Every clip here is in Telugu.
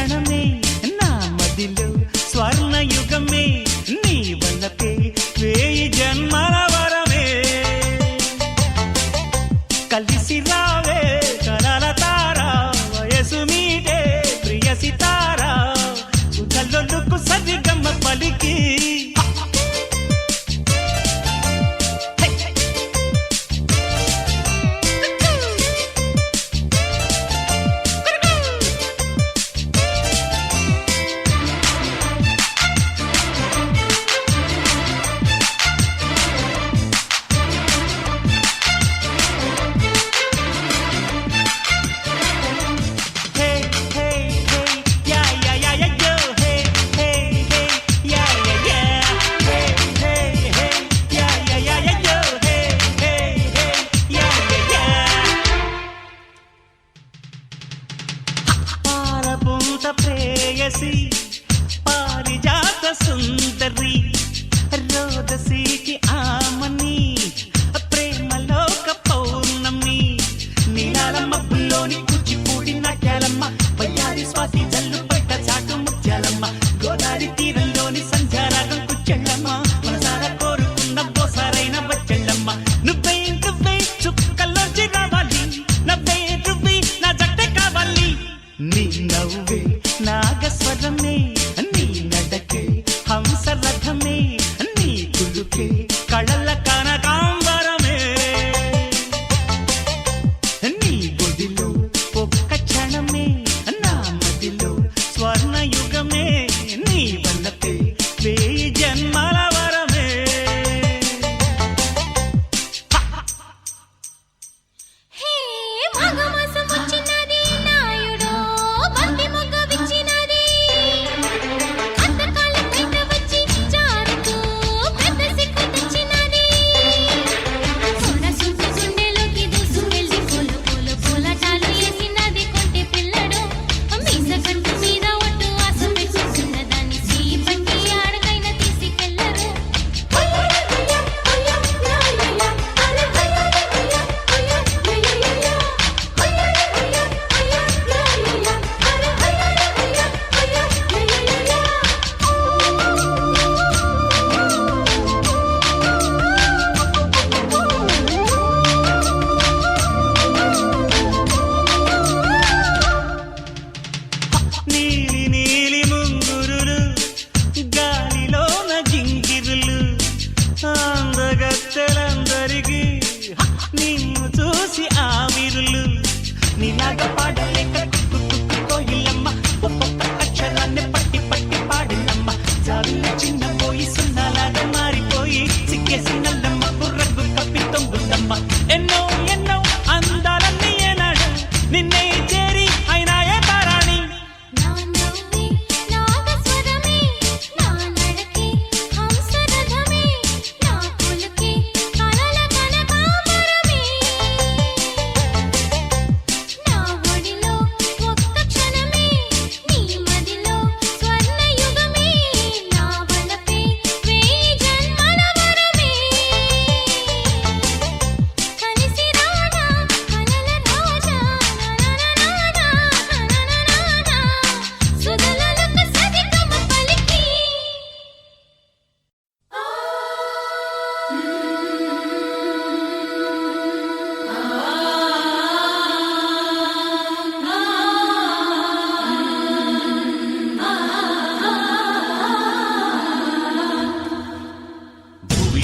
క్షణమే నా మదిలో స్వర్ణ యుగమే నీ వల్లపే వేయి జన్మల వరమే కలిసి రావే కలల తారా వయసు మీటే ప్రియ సితారా కళ్ళొల్లుకు సరిగమ్మ పలికి ప్రేయసి పారిజాత సుందరి రోదసీకి ఆమని ప్రేమలోక పౌర్ణమి నీలాలమ్మ పుల్లోని కూచిపూడి నాట్యాలమ్మ వయ్యారి స్వాతి జల్లు పట్ట చాటు ముత్యాలమ్మ గోదావరి తీరంలోని సంధ్యారాగం కుచ్చెళ్ళమ్మ మనసారా కోరుకున్న బోసారైన వచ్చెళ్ళమ్మ నువ్వే చుక్కల్లోంచి రావాలి నవ్వే రువ్వి నా జట్టే కావాలి నీ నవ్వే నాగస్వరమే నీ నడకే హంసరథమే నీ కులుకే కళల కనకాంబరమే నీ గుడిలో ఒక్క క్షణమే నా మదిలో స్వర్ణ యుగమే నీ వల్లపే వేయి జన్మల వరమే నీలి నీలి ముంగురులు గాలిలోన జింగిరులు అందగత్తెలందరికీ నిన్ను చూసి ఆవిరులు నీలాగా పాడలేక కోయిలమ్మ ఒక్కొక్క అక్షరాన్ని పట్టి పట్టి పాడినమ్మ జావిల చిన్న పోయి సున్నాలాగా మారిపోయి సిగ్గేసి నల్లమ్మ బుర్రకు కప్పి తొంగుందమ్మ ఎన్నో ఎన్నో అందాలన్నీ ఏనాడు నిన్నే చేరి అయినాయే పారాణి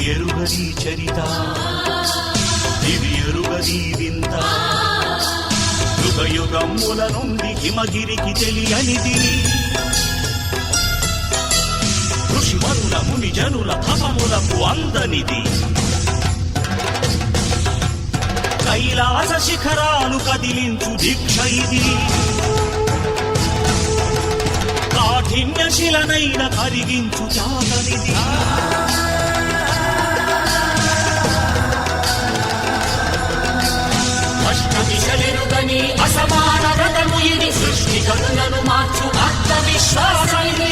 ఎరుగది చరిత దివి ఎరుగది వింత యుగయుగముల నుండి హిమగిరికి తెలియనిది ఋషిమనుల ముని జనుల తపములకు అందనిది కైలాస శిఖరాలు కదిలించు దీక్ష ఇది కాఠిన్య శిలనైన కరిగించు త్యాగనిది అష్టదిశలెరుగని అసమాన వ్రతము ఇది సృష్టి గతులను మార్చు ఆత్మవిశ్వాసమిది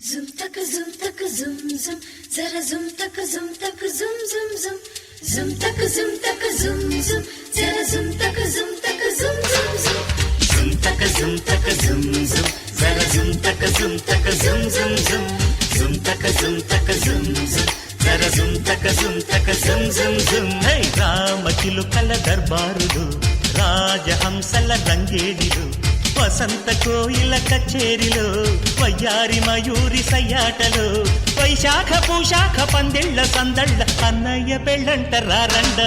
Zoom taka zoom taka zoom zoom जरा zum tak zum zum zum zum tak zum zum जरा zum tak zum zum zum tak zum zum जरा zum tak zum zum zum tak zum zum जरा zum tak zum హే రామచిలుకల దర్బారులు రాజహంసల రంగేడిలు వసంత కోయిల కచేరిలో వయ్యారి మయూరి సయ్యాటలో వైశాఖ పూశాఖ పందిళ్ళ సందళ్ళ అన్నయ్య పెళ్ళంట రారండ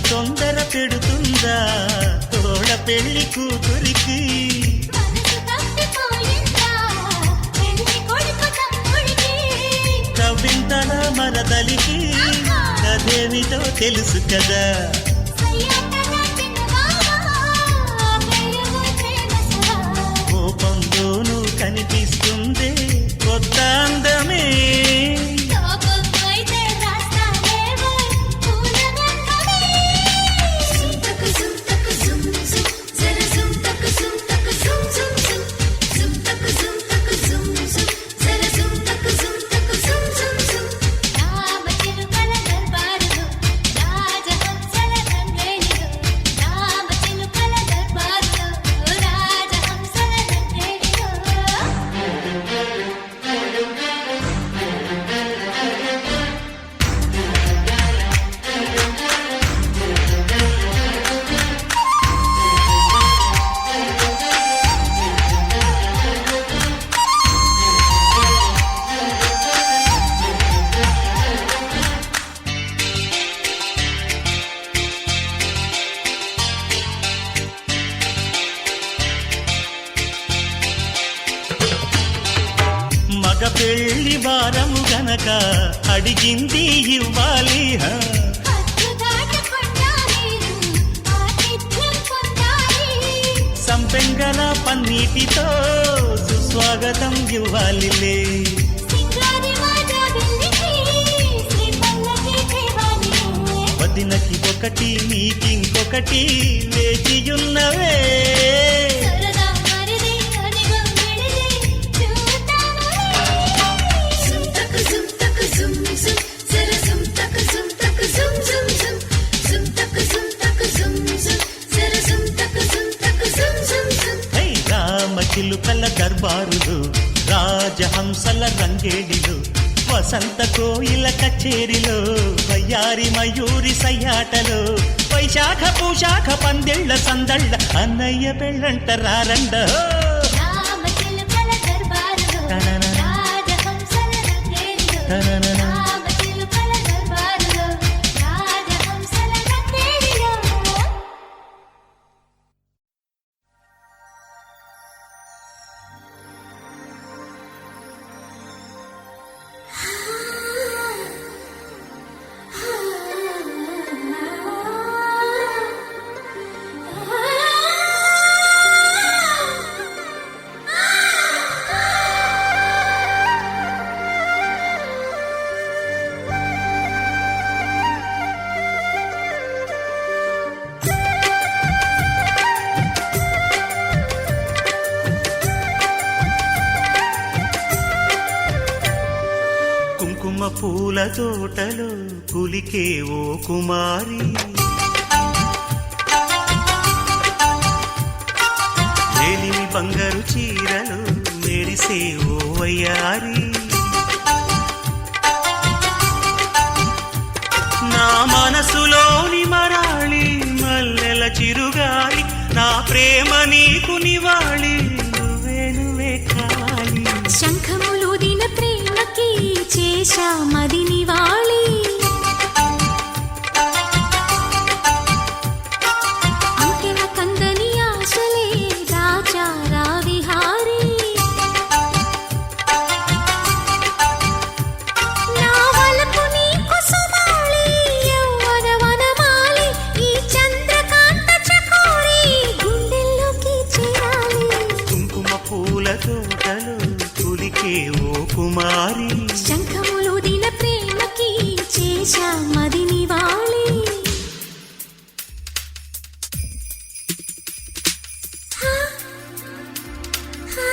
తొందర పెడుతుందా తోడ పెళ్లి కూతురికి కవింతల మరదలికి కదేమితో తెలుసు కదా కోపంలోనూ కనిపిస్తుంది కొత్త అందమే మగ పెళ్లి వారము గనక అడిగింది ఇవ్వాలి సంపెంగల పన్నీటితో సుస్వాగతం ఇవ్వాలిలే వదినకి ఒకటి నీకింకొకటి వేచియున్నవే చిలుకల దర్బారులు రాజహంసల రంగేడిలు వసంత కోయిల కచేరిలో వయ్యారి మయూరి సయ్యాటలో వైశాఖ పూశాఖ పందిళ్ళ సందళ్ళ అన్నయ్య పెళ్ళంట రారండ పూల తోటలో కులికే ఓ కుమారి మేలిమి బంగారు చీరలు మెరిసే ఓ వయ్యారి నా మనసులోని మరాళి మల్లెల చిరుగాలి ప్రేమ నీకు నివాళి నువ్వే నువ్వే కావాలి శంఖములుదిన ప్రేమకి చేశా మది నివాళి అంకెల కందని ఆశలే దాచారా విహారీ నా వలపు నీకు సుమాళి యవ్వన వనమాలి ఈ చంద్రకాంత చకోరి గుండెల్లోకి చేరాలి కుంకుమ పూల తోటలో కులికే ఓ కుమారి శంఖములుదిన ప్రేమకి చేశా మది నివాళి హా, హా,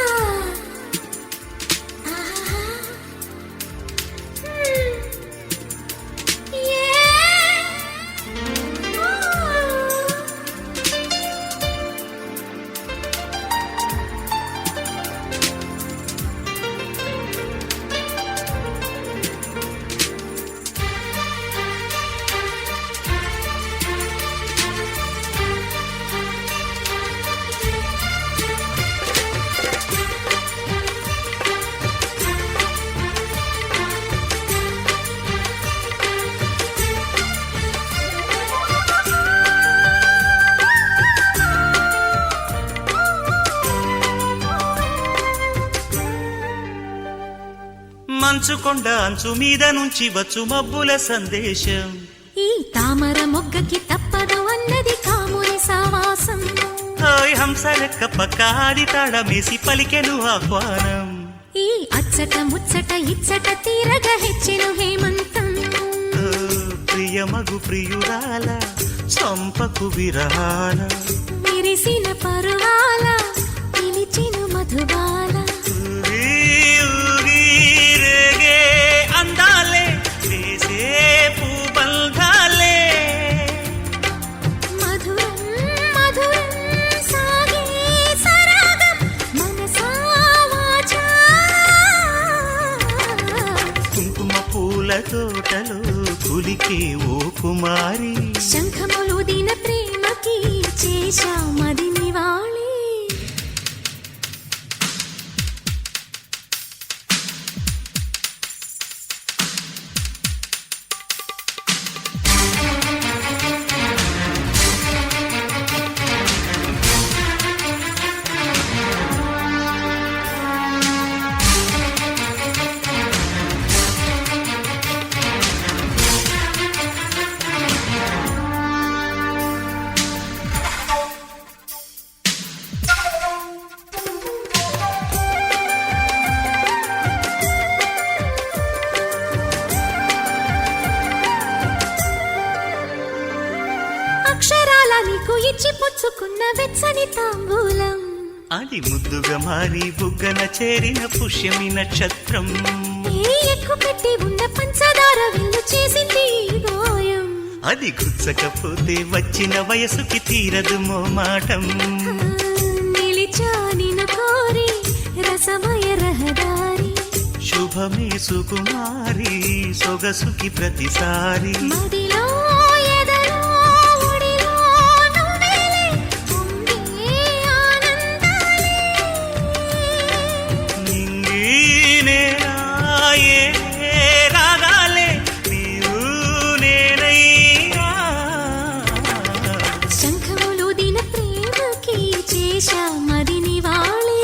ఆహా, యే, ఓ. మంచుకొండ అంచు మీద నుంచి వచ్చు మబ్బుల సందేశం ఈ తామర మొగ్గకి తప్పదు అన్నది కాముని సావాసం హాయ్ హంస లెక్క పక్కాది తాళమేసి పలికెను ఆహ్వానం ఈ అచ్చట ముచ్చట ఇచ్చట తీరగ హెచ్చెను హేమంతం ఓ, ప్రియమగు ప్రియురాల చంపకు విరహాల విరిసిన పరువాల పిలిచెను మధుబాల ఊగి ఊగి రేగే అందాలే వేసే పూబంధాలే మధురం మధురం సాగే సరాగం మనసా వాచా కుంకుమ పూల తోటలో కులికే ఓ కుమారి శంఖములుదిన ప్రేమకి చేశా మది నివాళి అక్షరాల నీకు ఇచ్చి పుచ్చుకున్న వెచ్చని తాంబూలం అది ముద్దుగా మారి బుగ్గన చేరిన పుష్యమి నక్షత్రం ఏ ఎక్కు పెట్టి ఉన్న పంచదార విల్లు చేసింది ఈ గాయం అది గుచ్చకపోతే వచ్చిన వయసుకి తీరదు మోమాటం నిలిచా నిన్ను కోరి రసమయ రహదారి శుభమే సుకుమారి సొగసుకి ప్రతిసారి మదిలో ఎదలో ఒడిలో నువ్వేలే పొంగే ఆనందాలే నింగి నేరాయే రాగాలే నీవు నేనయ్యా శంఖములుదిన ప్రేమకి చేశా మది నివాళి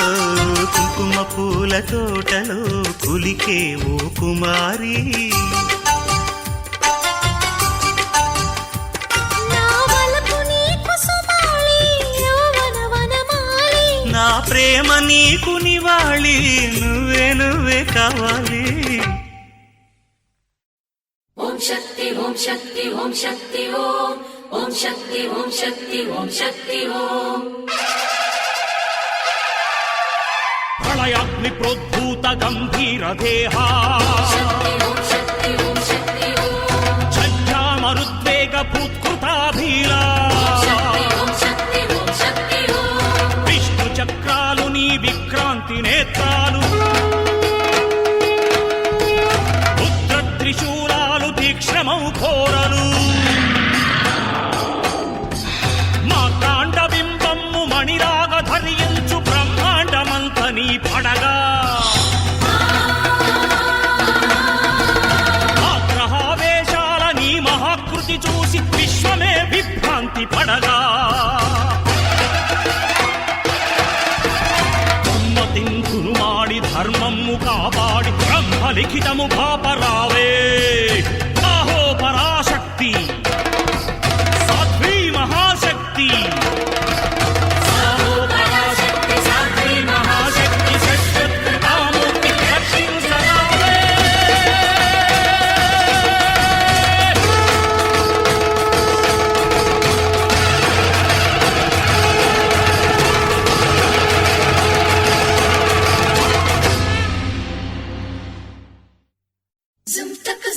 ఓ, కుంకుమ పూల తోటలో కులికే ఓ కుమారి నా వలపు నీకు సుమాళి యౌవన వనమాలి నా ప్రేమ నీకు నివాళి నువ్వే నువ్వే కావాలి ఓం శక్తి ఓం శక్తి ఓం శక్తి ఓం ఓం శక్తి ఓం శక్తి ఓం శక్తి ఓం ప్రళయాగ్ని ప్రోద్భూత గంభీర దేహా ఓం శక్తి ఓం శక్తి ఓం ఛజ్జామరుద్వేగ భూత్కృతాభీలా ఓం శక్తి ఓం శక్తి ఓం విష్ణు చక్రాలు నీ విక్రాంతి నేత్రాలు రుద్ర త్రిశూలాలు తీక్ష్ణమౌ ఘోరలు రాజి పడగా ఉమ్మతింకును మాడి ధర్మము కాపాడి బ్రహ్మలిఖితము పాపరావే ఆహో పరాశక్తి సాధ్వీ మహాశక్తి Zum taka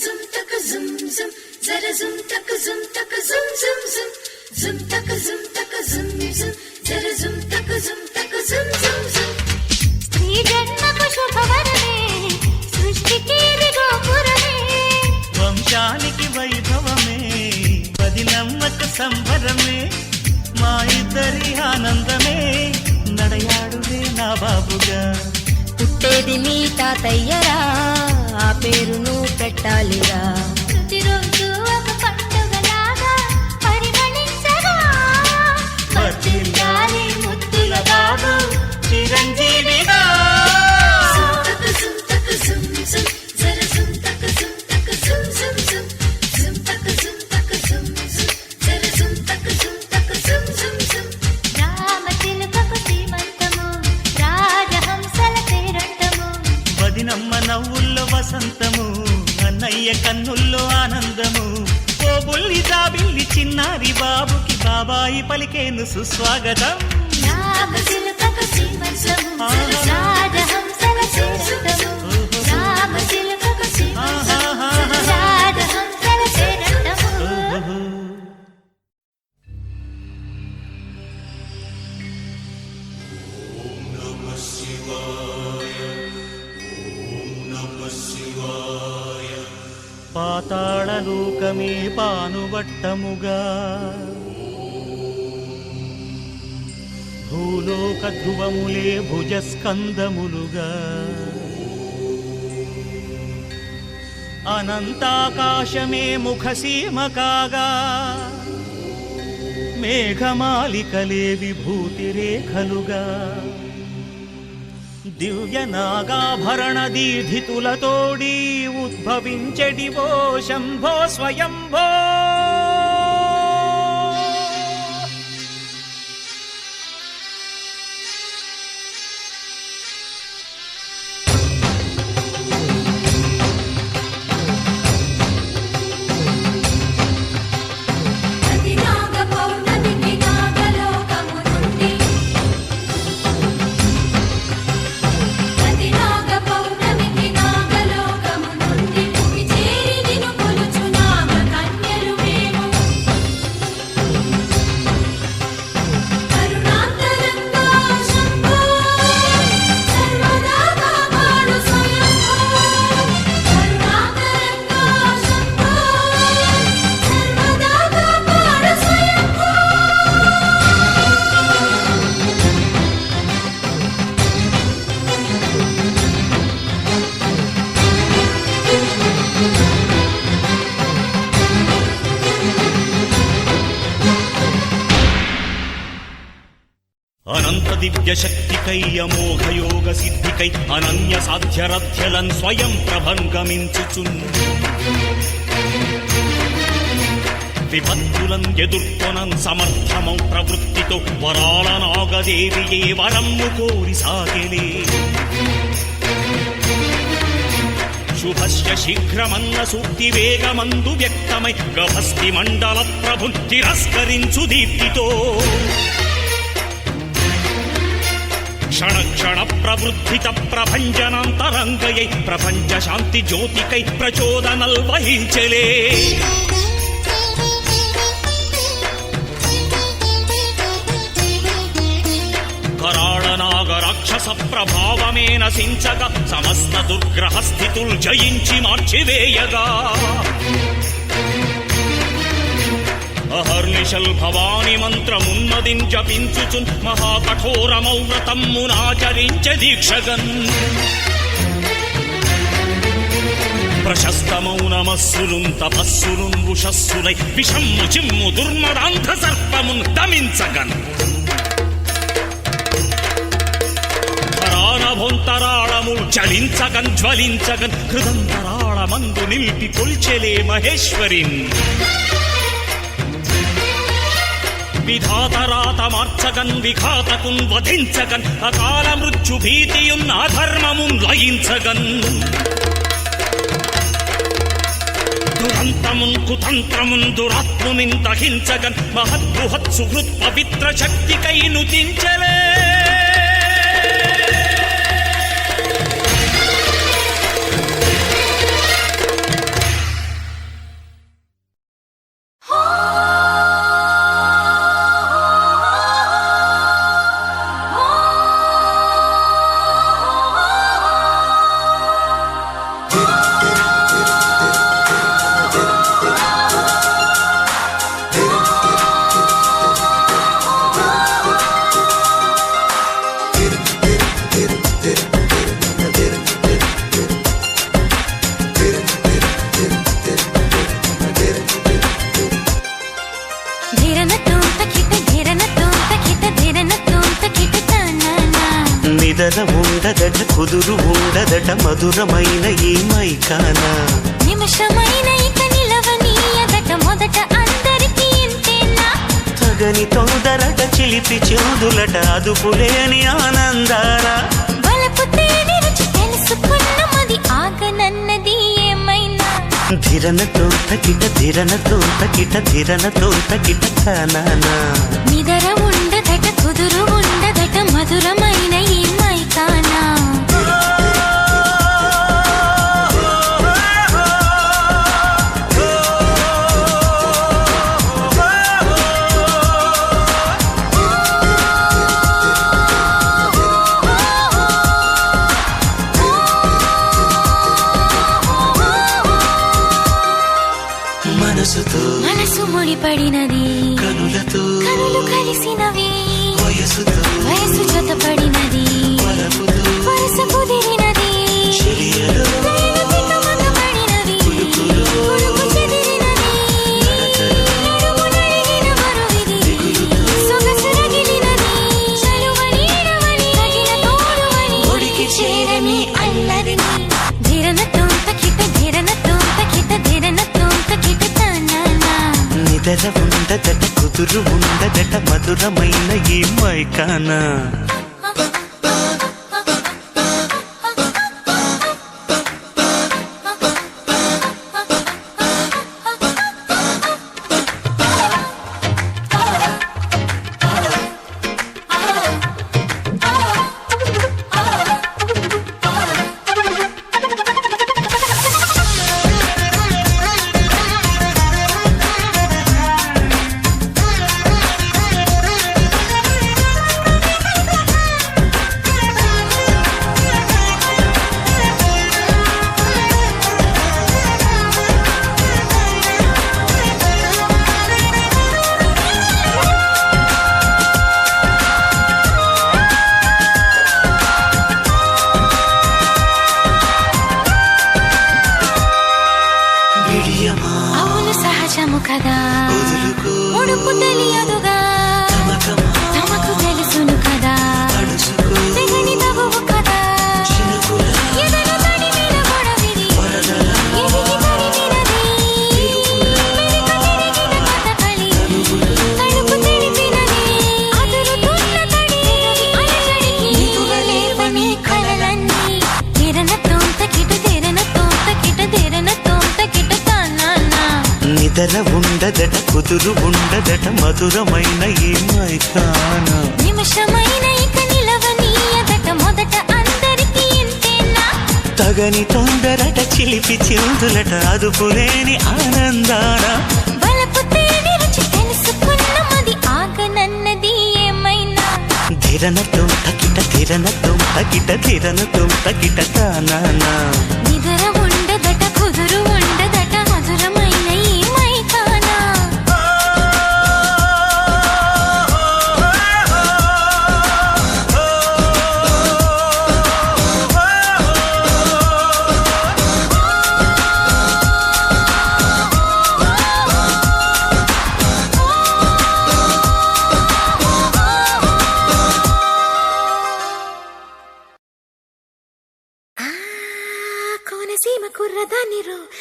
zum zum, zara zum taka zum zum zum, zum taka zum zum, zara zum taka zum zum. స్త్రీ జన్మకు శుభవరమే సృష్టికి విగోపురమే వంశానికి వైభవమే వదినమ్మక సంబరమే మా ఇద్దరి ఆనందమే నడయాడులే నా బాబుగా పుట్టేది మీ తాతయ్యరా ఆ పేరును పెట్టాలిరా ప్రతిరోజు ఒక పండుగలాగా పరిమళించగా వర్ధిల్లాలి ముద్దుల బాబు చిరంజీవిగా Zum taka zum zum, zara zum taka zum zum, zum taka zum zara zum taka zum. Rama చిలుకకు సీమంతము రాజహంసల పేరంటము వదినమ్మ నవ్వుల్లో వసంతము అన్నయ్య కన్నుల్లో ఆనందము ఓ బుల్లి జాబిల్లి చిన్నారి బాబుకి బాబాయి పలికేను సుస్వాగతం రామ చిలుకకు సీమంతము రాజహంసల పేరంటము రామ చిలుకకు సీమంతము రాజహంసల పేరంటము పాతాళలోకమే పానువట్టముగా భూలోక ధ్రువములే భుజస్కందములుగా అనంతాకాశమే ముఖసీమ కాగా మేఘమాలికలే విభూతి రేఖలుగా దివ్య నాగాభరణ దీధితులతోడి ఉద్భవించెడివో శంభో స్వయంభో ప్రతి నాగ పౌర్ణమికి నాగలోకము నుండి ప్రతి నాగ పౌర్ణమికి నాగలోకము నుండి భూమి చేరి నిన్ను కొలుచు నాగ కన్యలు మేము కరుణాంతరంగా శంభో సర్వదా కాపాడు స్వయంభో కరుణాంతరంగా శంభో సర్వదా కాపాడు స్వయంభో అనంత దివ్య శక్తికై అమోఘ యోగ సిద్ధికై అనన్య సాధ్యరథ్యలన్ స్వయం ప్రభంగమించుచున్ విపత్తులన్ ఎదుర్కొనన్ సమర్థమౌ ప్రవృత్తితో వరాల నాగదేవియే వరమ్ము కోరి సాగెలే శుభస్య శీఘ్రమన్న సూక్తి వేగమందు వ్యక్తమై గభస్తి మండల ప్రభున్ తిరస్కరించు దీప్తితో క్షణ క్షణ ప్రవృద్ధిత ప్రభంజనాంతరంగయై ప్రపంచ శాంతి జ్యోతికై ప్రచోదనల్ వహించలే కరాళనాగ రాక్షస ప్రభావమే నశించక సమస్త దుర్గ్రహ స్థితుల్ జయించి మార్చివేయగా అహర్నిశల్ భవాని మంత్రమున్నదిం జపించుచున్ మహాకఠోరమౌ వ్రతమ్మునాచరించ దీక్షగన్ ప్రశస్తమౌనమస్సులున్ తపస్సులున్ ఉషస్సులై విషమ్ము చిమ్ము దుర్మదాంధ సర్పమున్ దమించగన్ ధరానభొంతరాళముల్ చలించగన్ జ్వలించగన్ హృదంతరాళమందు నిలిపి కొల్చెలే మహేశ్వరిన్ విధాతరాత మార్చగన్ విఘాతకున్ వధించగన్ అకాల మృత్యు భీతియున్ అధర్మమున్ లయించగన్ దురంతమున్ కుతంత్రమున్ దురాత్మునిన్ దహించగన్ మహద్బృహత్ సుహృత్ పవిత్ర శక్తికై నుతించలే నిదర ఉండదట కుదురు ఉండదట మధురమైన ఈ మైకానా నిమిషమైన ఇక నిలవనీయదట మొదట అందరికీ ఇంతేనా తగని తొందరట చిలిపి చెవుదులట అదుపులేని ఆనందారా బలపు తేనె రుచి తెలుసుకున్న మది ఆగనన్నది ఏమైనా ధిరన తోంతకిట ధిరన తోంతకిట ధిరన తోంతకిట కానానా నిదర ఉండదట కుదురు ఉండదట మధురమైన ఈ మైకానా మనసు ముడిపడినది కనులతో కనులు కలిసినవి వయసు జతపడినది వరస కుదిరినది లయలు తికమకపడినవి కొడుకు చెదిరినది నడుము నడిగిన బరువిది సొగసు రగిలినది చలువని ఇడవని తగిన తోడువని ఒడికి చేరని అల్లరిని ధిరన తోంతకిట ధిరన తోంతకిట ధిరన తోంతకిట తానానా నిదర ఉండదట కుదురు ఉండదట మధురమైన ఈ మైకానా అవును సహజము కదా ఉడుపు తెలియదుగా తమకు తెలుసును కదా తెగని తగువు కదా ఎదల తడి మీద గొడవిది ఎదిగి తరిమినది వెనుక తిరిగిన కథకళి తడుపు తెలిపినది అదురుతున్న తడి అలజడికి నిదురలేవని కలలన్నీ ధిరన తోంతకిట ధిరన తోంతకిట ధిరన తోంతకిట తానానా నిదర ఉండదట కుదురు ఉండదట మధురమైన ఈ మైకానా నిమిషమైన ఇక నిలవనీయదట మొదట అందరికీ ఇంతేనా తగని తొందరట చిలిపి చెవుదులట అదుపులేని ఆనందానా బలపు తేనె రుచి తెలుసుకున్న మది ఆగనన్నది ఏమైనా ధిరన తోంతకిట ధిరన తోంతకిట ధిరన తోంతకిట కానానా నిదర ఉండదట కుదురు ఉండదట మధురమైన ఈ మైకానా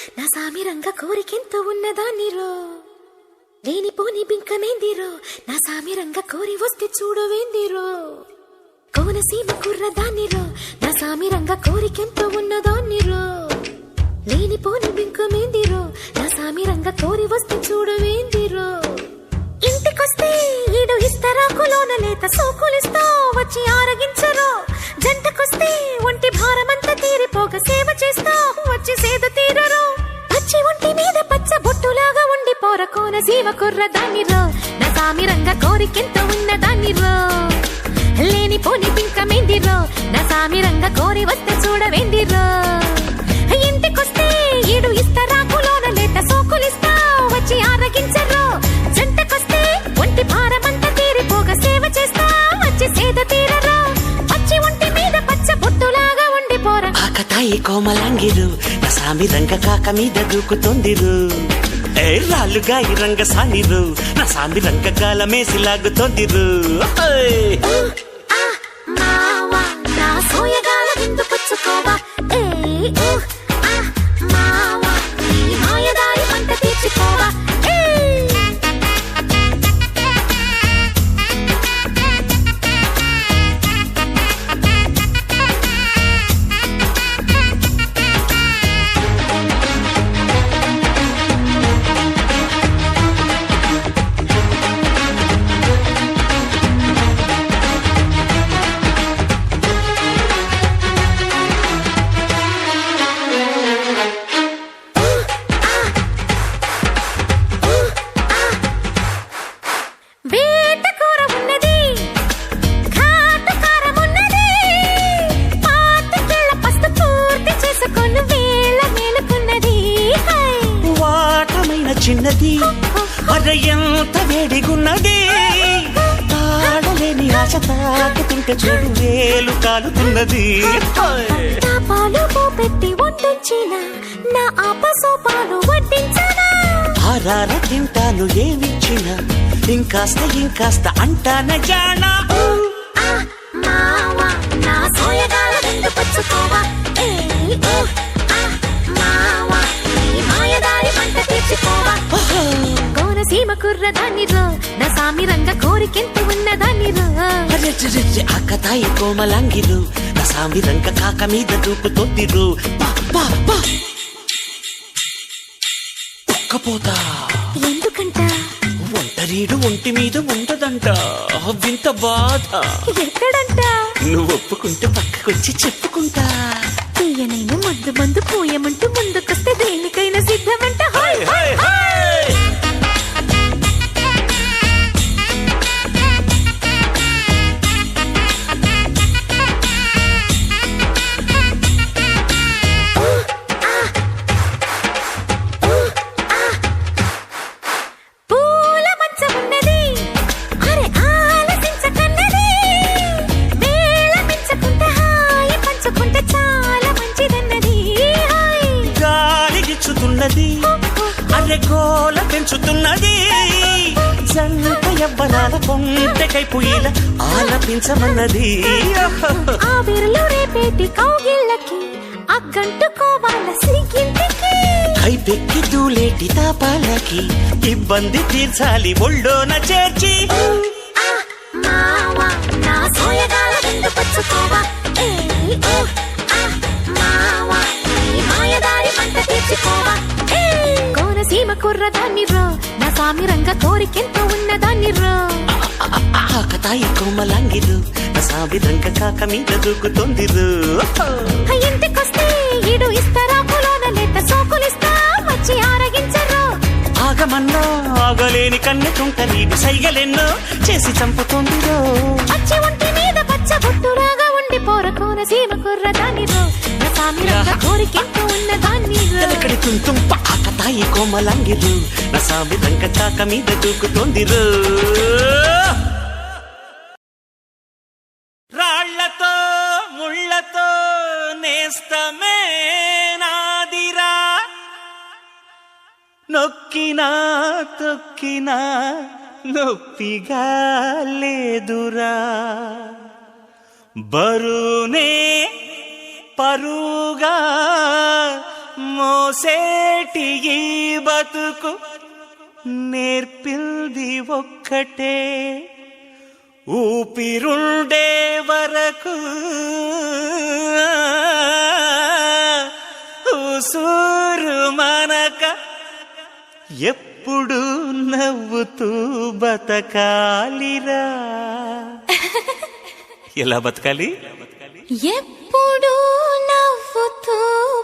నా సామిరంగ కోరికెంతో ఉన్నదాన్నిరో లేనిపోని బింకమేందిరో నా సామిరంగ కోరి వస్తే చూడవేందిరో కోనసీమ కుర్రదాన్నిరో నా సామిరంగ కోరికెంతో ఉన్నదాన్నిరో లేనిపోని బింకమేందిరో నా సామిరంగ కోరి వస్తే చూడవేందిరో ఇంటికొస్తే ఈడు ఇస్తరాకులోన లేత సోకులిస్తా వచ్చి ఆరగించరో జంటకొస్తే ఒంటి భారమంతా తీరిపోక సేవ చేస్తా వచ్చి సేద తీరరో పచ్చి ఒంటి మీద పచ్చ బొట్టులాగా ఉండి పోర కోనసీమ కుర్రదాన్నిరో నా సామిరంగ కోరికెంతో ఉన్నదాన్నిరో లేనిపోని బింకమేందిరో నా సామిరంగ కోరి వస్తే చూడవేందిరో ఇంటికొస్తే ఈడు ఇస్తరాకులోన లేత సోకులిస్తా వచ్చి ఆరగించరో జంటకొస్తే ఒంటి భారమంతా తీరిపోక సేవ చేస్తా వచ్చి సేద తీరరో పచ్చి ఒంటి మీద పచ్చ బొట్టులాగా ఉండి పోర ఆకతాయి కోమలాంగిరు నా సామిరంగ కాక మీద దూకుతోందిరు ఏ రాళ్ళుగా ఈ రంగ సానిరు నా సామిరంగ గాలమేసి లాగుతోందిరు మావా నా సోయగాల విందు పుచ్చుకోవా ఏ మావా నీ మాయదారి పంట తీర్చుకోవా చిన్నది అర ఎంత వేడిగున్నది తాళలేని ఆశ తాకుతుంటే చూడు వేలు కాలుతున్నది పాలు పెట్టి వడ్డించిన నా ఆపసోపాలు వడ్డించనా ఆరార తింటాను ఏమిచ్చినా ఇంకాస్త అంటాన జానా మావా నా సోయగాల విందు పుచ్చుకోవా మావా నీ మాయదారి పంట తీర్చుకోవా కోనసీమ కుర్రదాన్నిరో నా సామిరంగ కోరికెంత ఉన్నదాన్నిరో ఆకతాయి కోమలాంగిరు నా సామిరంగ కాక మీద దూకుతోందిరు ఒక్కపోతా ఎందుకంట ఒంటరీడు ఒంటి మీద ఉండదంట వింత బాధ ఎక్కడంట నువ్వు ఒప్పుకుంటే పక్కకొచ్చి చెప్పుకుంటా తీయనైన మందు మందు పోయమంటూ ముందుకొస్తే దేనికైనా సిద్ధమంట హాయ్ హాయ్ అరే గోల పెంచుతున్నది జంట యవ్వనాల కొంటకై పుయ్యిల ఆలపించమన్నది ఆవిరిలో రేపేటి కౌగిళ్ళకి అగ్గంటుకోవాల సిగ్గింటికి కైపెక్కి దూలేటి తాపాలకి ఇబ్బంది తీర్చాలి ఒళ్ళోన చేర్చి మావా నా సోయగాల విందు పుచ్చుకోవా మావా నీ మాయదారి పంట తీర్చుకోవా కోనసీమ కుర్రదాన్నిరో నా సామిరంగ కోరికెంతో ఉన్నదాన్నిరో ఆకతాయి కోమలాంగిరు నా సామిరంగ కాక మీద దూకుతోందిరు ఇంటికొస్తే ఈడు ఇస్తరాకులోన లేత సోకులిస్తా వచ్చి ఆరగించరు ఆగమన్నా ఆగలేని కన్నెకుంట నీకు సైగలెన్నో చేసి చంపుతోందిరో పచ్చి ఒంటి మీద పచ్చ బొట్టులాగా ఉండి పోర కోనసీమ కుర్రదాన్నిరో నా సామిరంగ కోరికెంతో ఉన్నదాన్నిరో ఎక్కడి తుంతుంప ఆకతాయి కోమలాంగిరు నా సామిరంగ కాక మీద దూకుతోందిరు రాళ్లతో ముళ్ళతో నేస్తమే నాదిరా నొక్కినా తొక్కినా నొప్పిగా లేదురా బరునే పరుగా మోసేటి ఈ బతుకు నేర్పింది ఒక్కటే, ఊపిరుండే వరకు ఉసూరు మనక ఎప్పుడు నవ్వుతూ బతకాలిరా. ఎలా బతకాలి? ఎప్పుడు నవ్వుతూ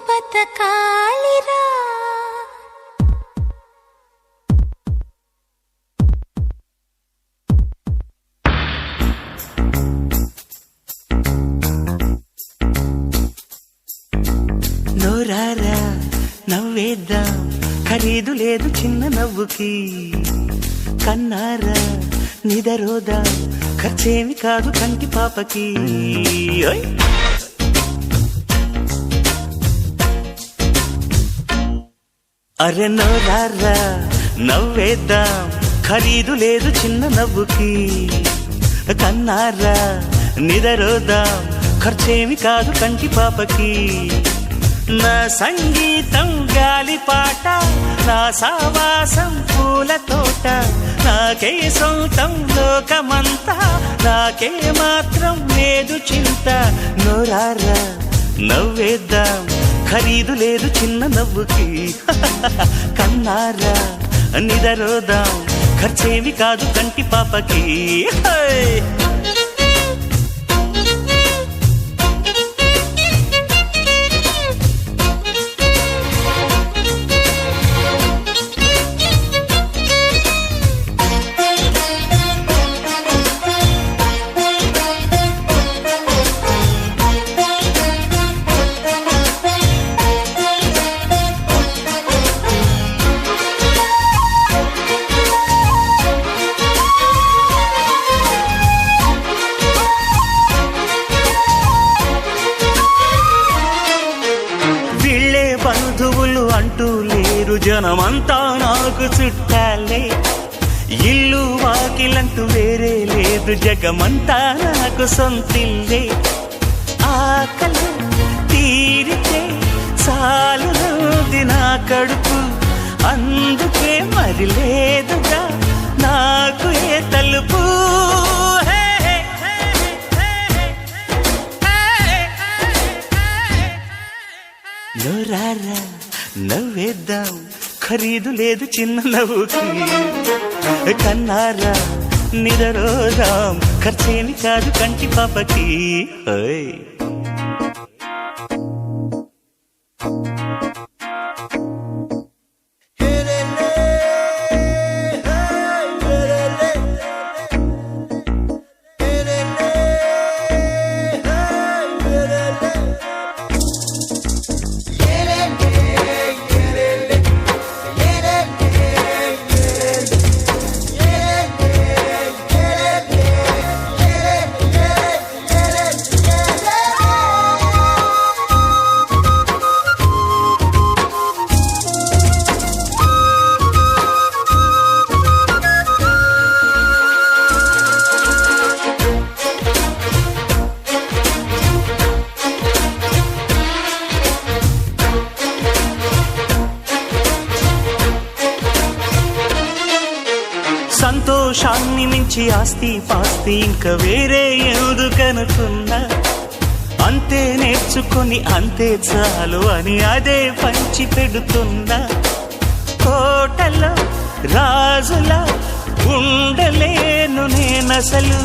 బతకాలిరా. నోరారా నవ్వేద్దాం, ఖరీదు లేదు చిన్న నవ్వుకి. కన్నారా నిదరోదా, ఖర్చేమి కాదు కంటి పాపకి. ఓయ్! అరె నోరారా నవ్వేద్దాం, ఖరీదు లేదు చిన్న నవ్వుకి. కన్నారా నిదరోదాం, ఖర్చేమి కాదు కంటి పాపకి. నా సంగీతం గాలిపాట, నా సావాసం పూల తోట, నాకే సొంతం లోకమంతా, నాకే మాత్రం లేదు చింత. నోరారా నవ్వేద్దాం, ఖరీదు లేదు చిన్న నవ్వుకి. కన్నారా నిదరోదాం, ఖర్చేమి కాదు కంటి పాపకి. బంధువులు అంటూ లేరు, జనమంతా నాకు చుట్టాలే. ఇల్లు వాకిలంటూ వేరే లేదు, జగమంతా నాకు సొంతిల్లే. ఆకలి తీరితే చాలుది నా కడుపు, అందుకే మరి లేదుగా నాకు ఏ తలుపు. నోరారా నవ్వేద్దాం, ఖరీదు లేదు చిన్న నవ్వుకి. కన్నారా నిదరోదాం, ఖర్చేమి కాదు కంటి పాపకి. సంతోషాన్ని మించి ఆస్తి పాస్తి ఇంకా వేరే ఎందుకనుకున్నా, అంతే నేర్చుకొని అంతే చాలు అని అదే పంచి పెడుతున్నా. కోటలో రాజులా ఉండలేను నేనసలు,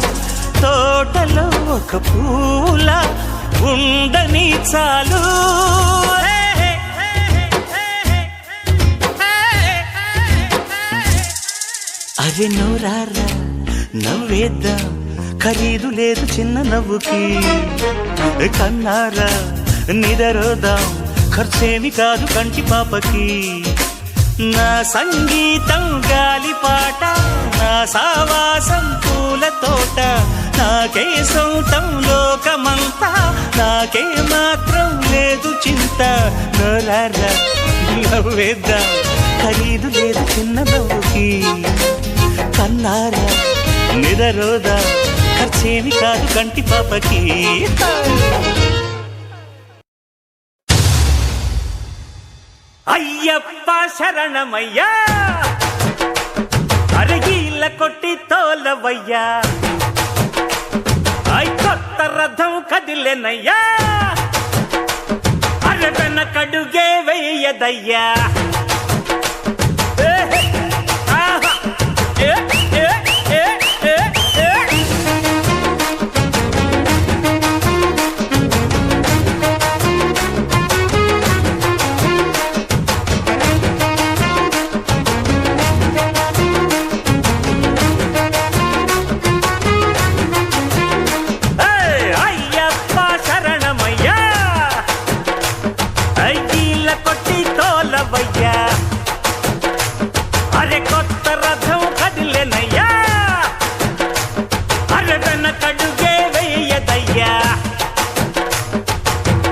తోటలో ఒక పూల ఉండని చాలు. అరే నోరారా నవ్వేద్దాం, ఖరీదు లేదు చిన్న నవ్వుకి. కన్నారా నిదరోదాం, ఖర్చేమి కాదు కంటి పాపకి. నా సంగీతం గాలిపాట, నా సావాసం పూల తోట, నాకే సొంతం లోకమంతా, నాకే మాత్రం లేదు చింత. నోరారా నవ్వేద్దాం, ఖరీదు లేదు చిన్న నవ్వుకి. కన్నారా నిదరోదా, ఖర్చేమి కాదు కంటి పాపకి. అయ్యప్ప శరణమయ్యా అరగీల కొట్టి తోలవయ్యా ఐ కొత్త రథం కదిలెనయ్యా అరవెన కడుగే వెయ్యదయ్యా అరే కొత్త రథం కదిలెనయ్యా అరవెన కడుగే వేయదయ్యా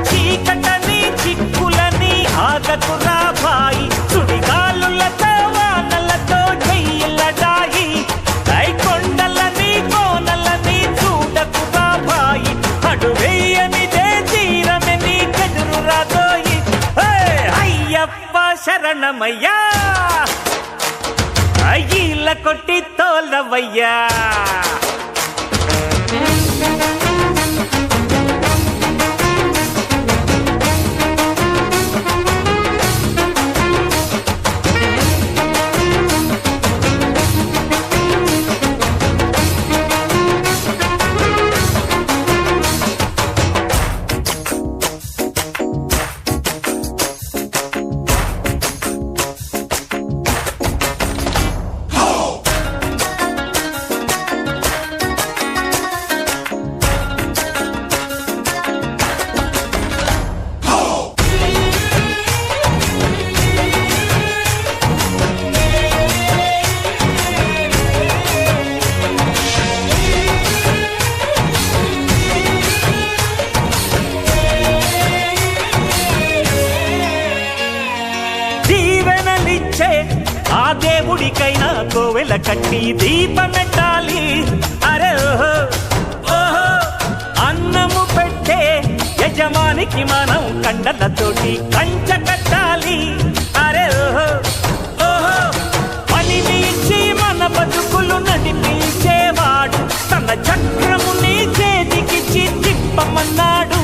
చీకటని చిక్కులని ఆగకురా భాయి సుడిగాలులతో వానలతో చెయ్యిలడాయి దై కొండలని కోనలని చూడకురా భాయి అడువేయనిదే తీరమే నీకెదురు రాదోయి అయ్యప్ప శరణమయ్యా అయ్యిల కొట్టి తోలవయ్యా ఆ దేవుడికైనా కోవెల కట్టి దీపమెట్టాలి అరే ఓహో ఓహో అన్నము పెట్టే యజమానికి మనం కండలతోటి కంచ కట్టాలి అరే ఓహో ఓహో పనిని ఇచ్చి మన బతుకులు నడిపించేవాడు తన చక్రముని చేతికిచ్చి తిప్పమన్నాడు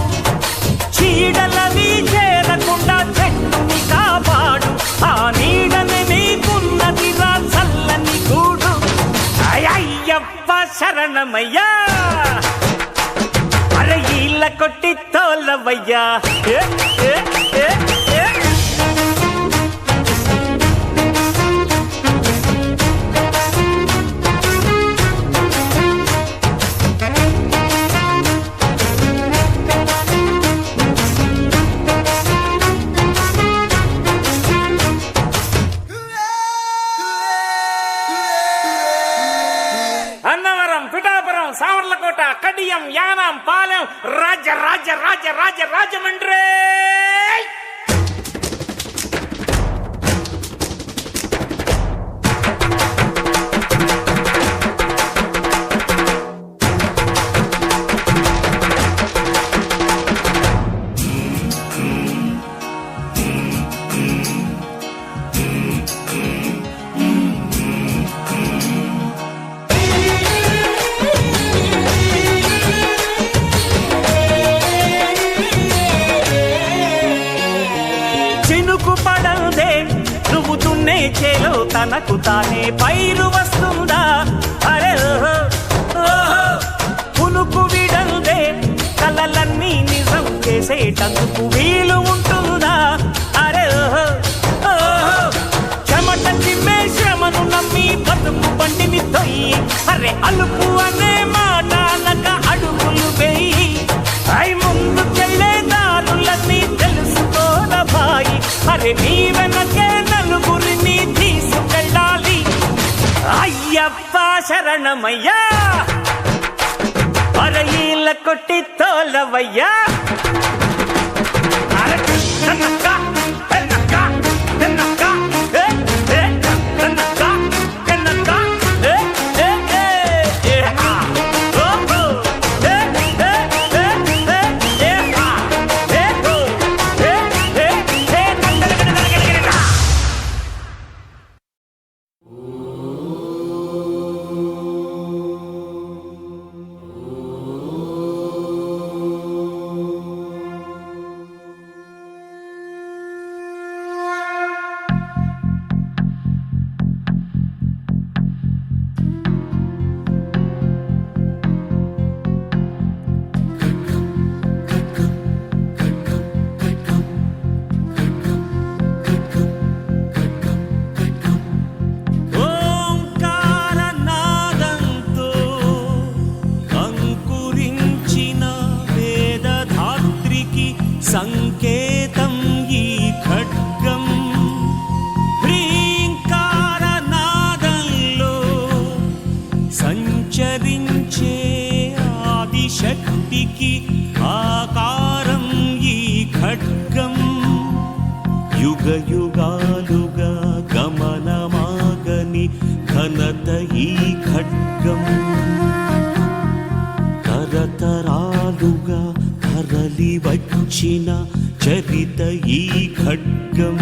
చీడలవి చేరకుండా చెట్టుని కాపాడు ఆ నీడని నీకున్నది రా చల్లని గూడు అయ్యప్ప శరణమయ్యా అరే ఈల కొట్టి తోలవయ్యా అన్నవరం పిఠాపురం సావర్లకోట కడియం యానాం పాలెం రాజ రాజ రాజ రాజ రాజమండ్రి చేలో తనకు తానే పైరు వస్తుందా అరే ఓహో ఓహో పులుపు విడందే కలలన్నీ నిజం చేసేటందుకు వీలు ఉంటుందా అరే ఓహో ఓహో చెమట చిమ్మే శ్రమను నమ్మి బతుకు బండిని తొయ్యి అరే అలుపు అనే మాట అనక అడుగులు వేయి అయి ముందుకెళ్ళే దారులన్నీ తెలుసుకోన భాయి అరే నీ వెనకే నలుగురిని తీసుకెళ్ళాలి అయ్యప్ప శరణమయ్యా అరయిల కొట్టి తోలవయ్యా సంచరించే ఆదిశక్తికి ఆకారం ఈ ఖడ్గం యుగ యుగాలుగా గమనమాగని ఘనత ఈ ఖడ్గం తరతరాలుగా తరలి వచ్చిన చరిత ఈ ఖడ్గం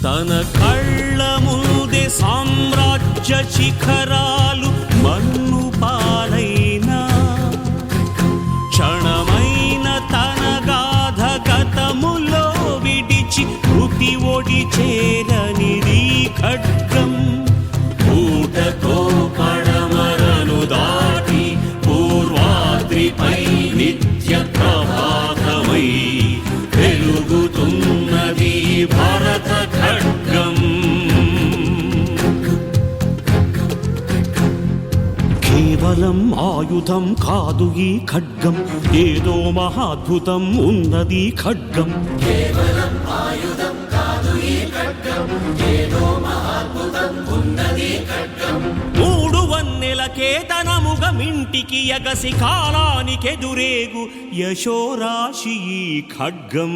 తన కళ్ళ ముందే సామ్రాజ్య శిఖరాలు మన్ను పాలైనా క్షణమైన తన గాథ గతములో విడిచి కృతి ఒడి చేరనిది ఖడ్గం ఊటతో పడమరను దాటి పూర్వాద్రిపై నిత్య ప్రభాతమై వెలుగుతున్నది భారత ఖడ్గం కేవలం ఆయుధం కాదు ఈ ఖడ్గం ఏదో మహాద్భుతం ఉన్నది ఖడ్గం కేవలం ఆయుధం కాదు ఈ ఖడ్గం ఏదో మహాద్భుతం ఉన్నది ఖడ్గం మూడు వన్నెల కేతనముగ మింటికి ఎగసి కాలానికెదురేగు యశోరాశి ఈ ఖడ్గం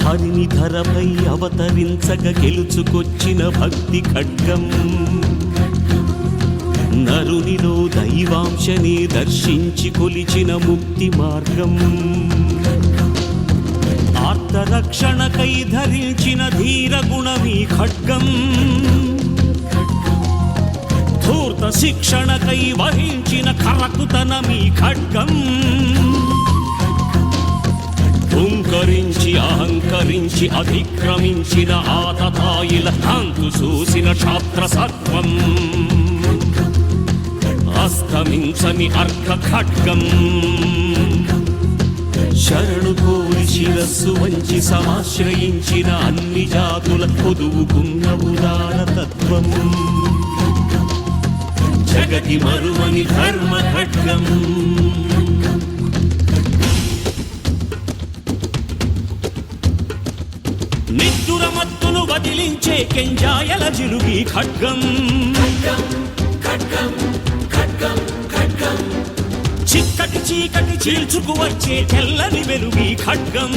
హరిని ధరపై అవతరించగ గెలుచుకొచ్చిన భక్తి ఖడ్గం నరునిలో దైవాంశని దర్శించి కొలిచిన ముక్తి మార్గం ఆర్తరక్షణకై ధరించిన ధీర గుణమీ ఖడ్గం ధూర్త శిక్షణకై వహించిన కరకుతనమీ ఖడ్గం హుంకరించి అహంకరించి అతిక్రమించిన ఆతతాయిల అంతు చూసిన క్షాత్ర సత్వం అస్తమించని అర్ఘ ఖడ్గం శరణు కోరి శిరస్సు వంచి సమాశ్రయించిన అన్ని జాతుల పొదువుకున్న ఉదార తత్వం జగతి మరువని ధర్మ ఖడ్గం నిద్దుర మత్తును వదిలించే కెంజాయల జిలుగి ఖడ్గం చిక్కటి చీకటి చీల్చుకు వచ్చే తెల్లని వెలుగి ఖడ్గం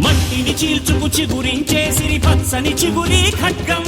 మట్టిని చీల్చుకు చిగురించే సిరి పచ్చని చిగురి ఖడ్గం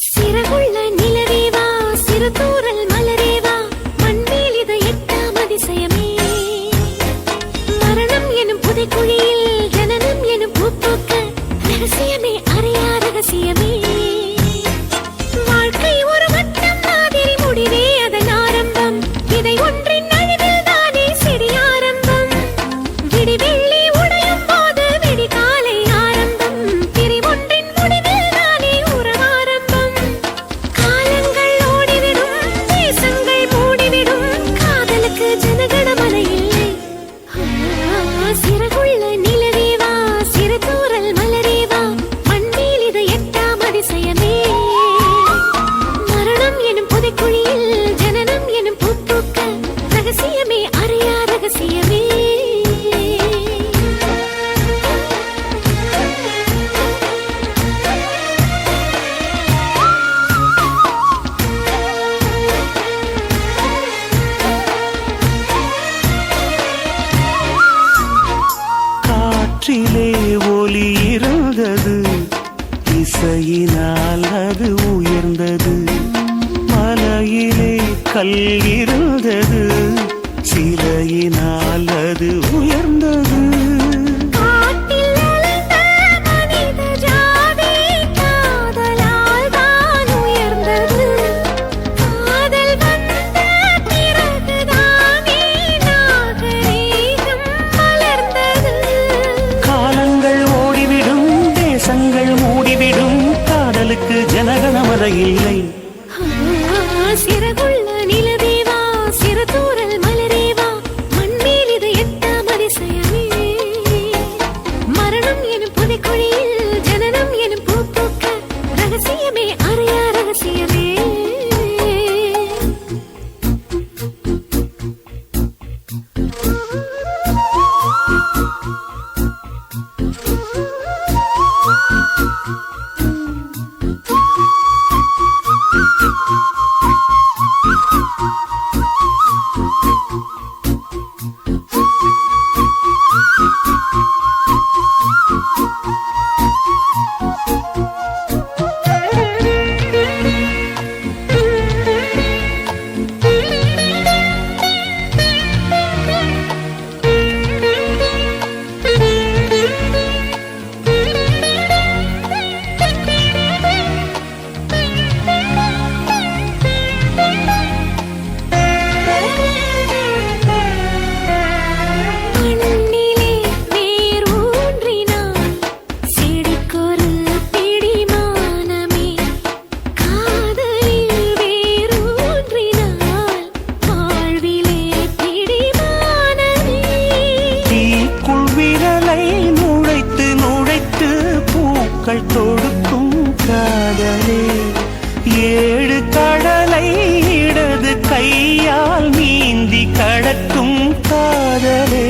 சிறகுள்ள நிலவேவா சிறுதூரல் மலரேவா மண்மேலித எட்டாமதி இசையினால் அது உயர்ந்தது, மலையிலே கல் இருந்தது, சிலையினால் அது உயர்ந்தது. காட்டில் அலைந்த மனித ஜாதி காதலால் தான் உயர்ந்தது. காதல் வந்த பிறகுதானே நாகரீகம் மலர்ந்தது. காலங்கள் ஓடிவிடும், தேசங்கள் மூடிவிடும், காதலுக்கு ஜனகணமன இல்லை. சிறகுள்ள நிலவேவா, சிறு தூரல் மலரேவா, மண்மேல் இது எட்டாம் அதிசயமே. மரணம் எனும் புதைக்குழியில் ஜனனம் எனும் பூ பூக்க, ரகசியமே அறியா ரகசியமே. தொடுக்கும் காதலே, ஏழு கடலை இடது கையால் நீந்தி கடக்கும் காதலே.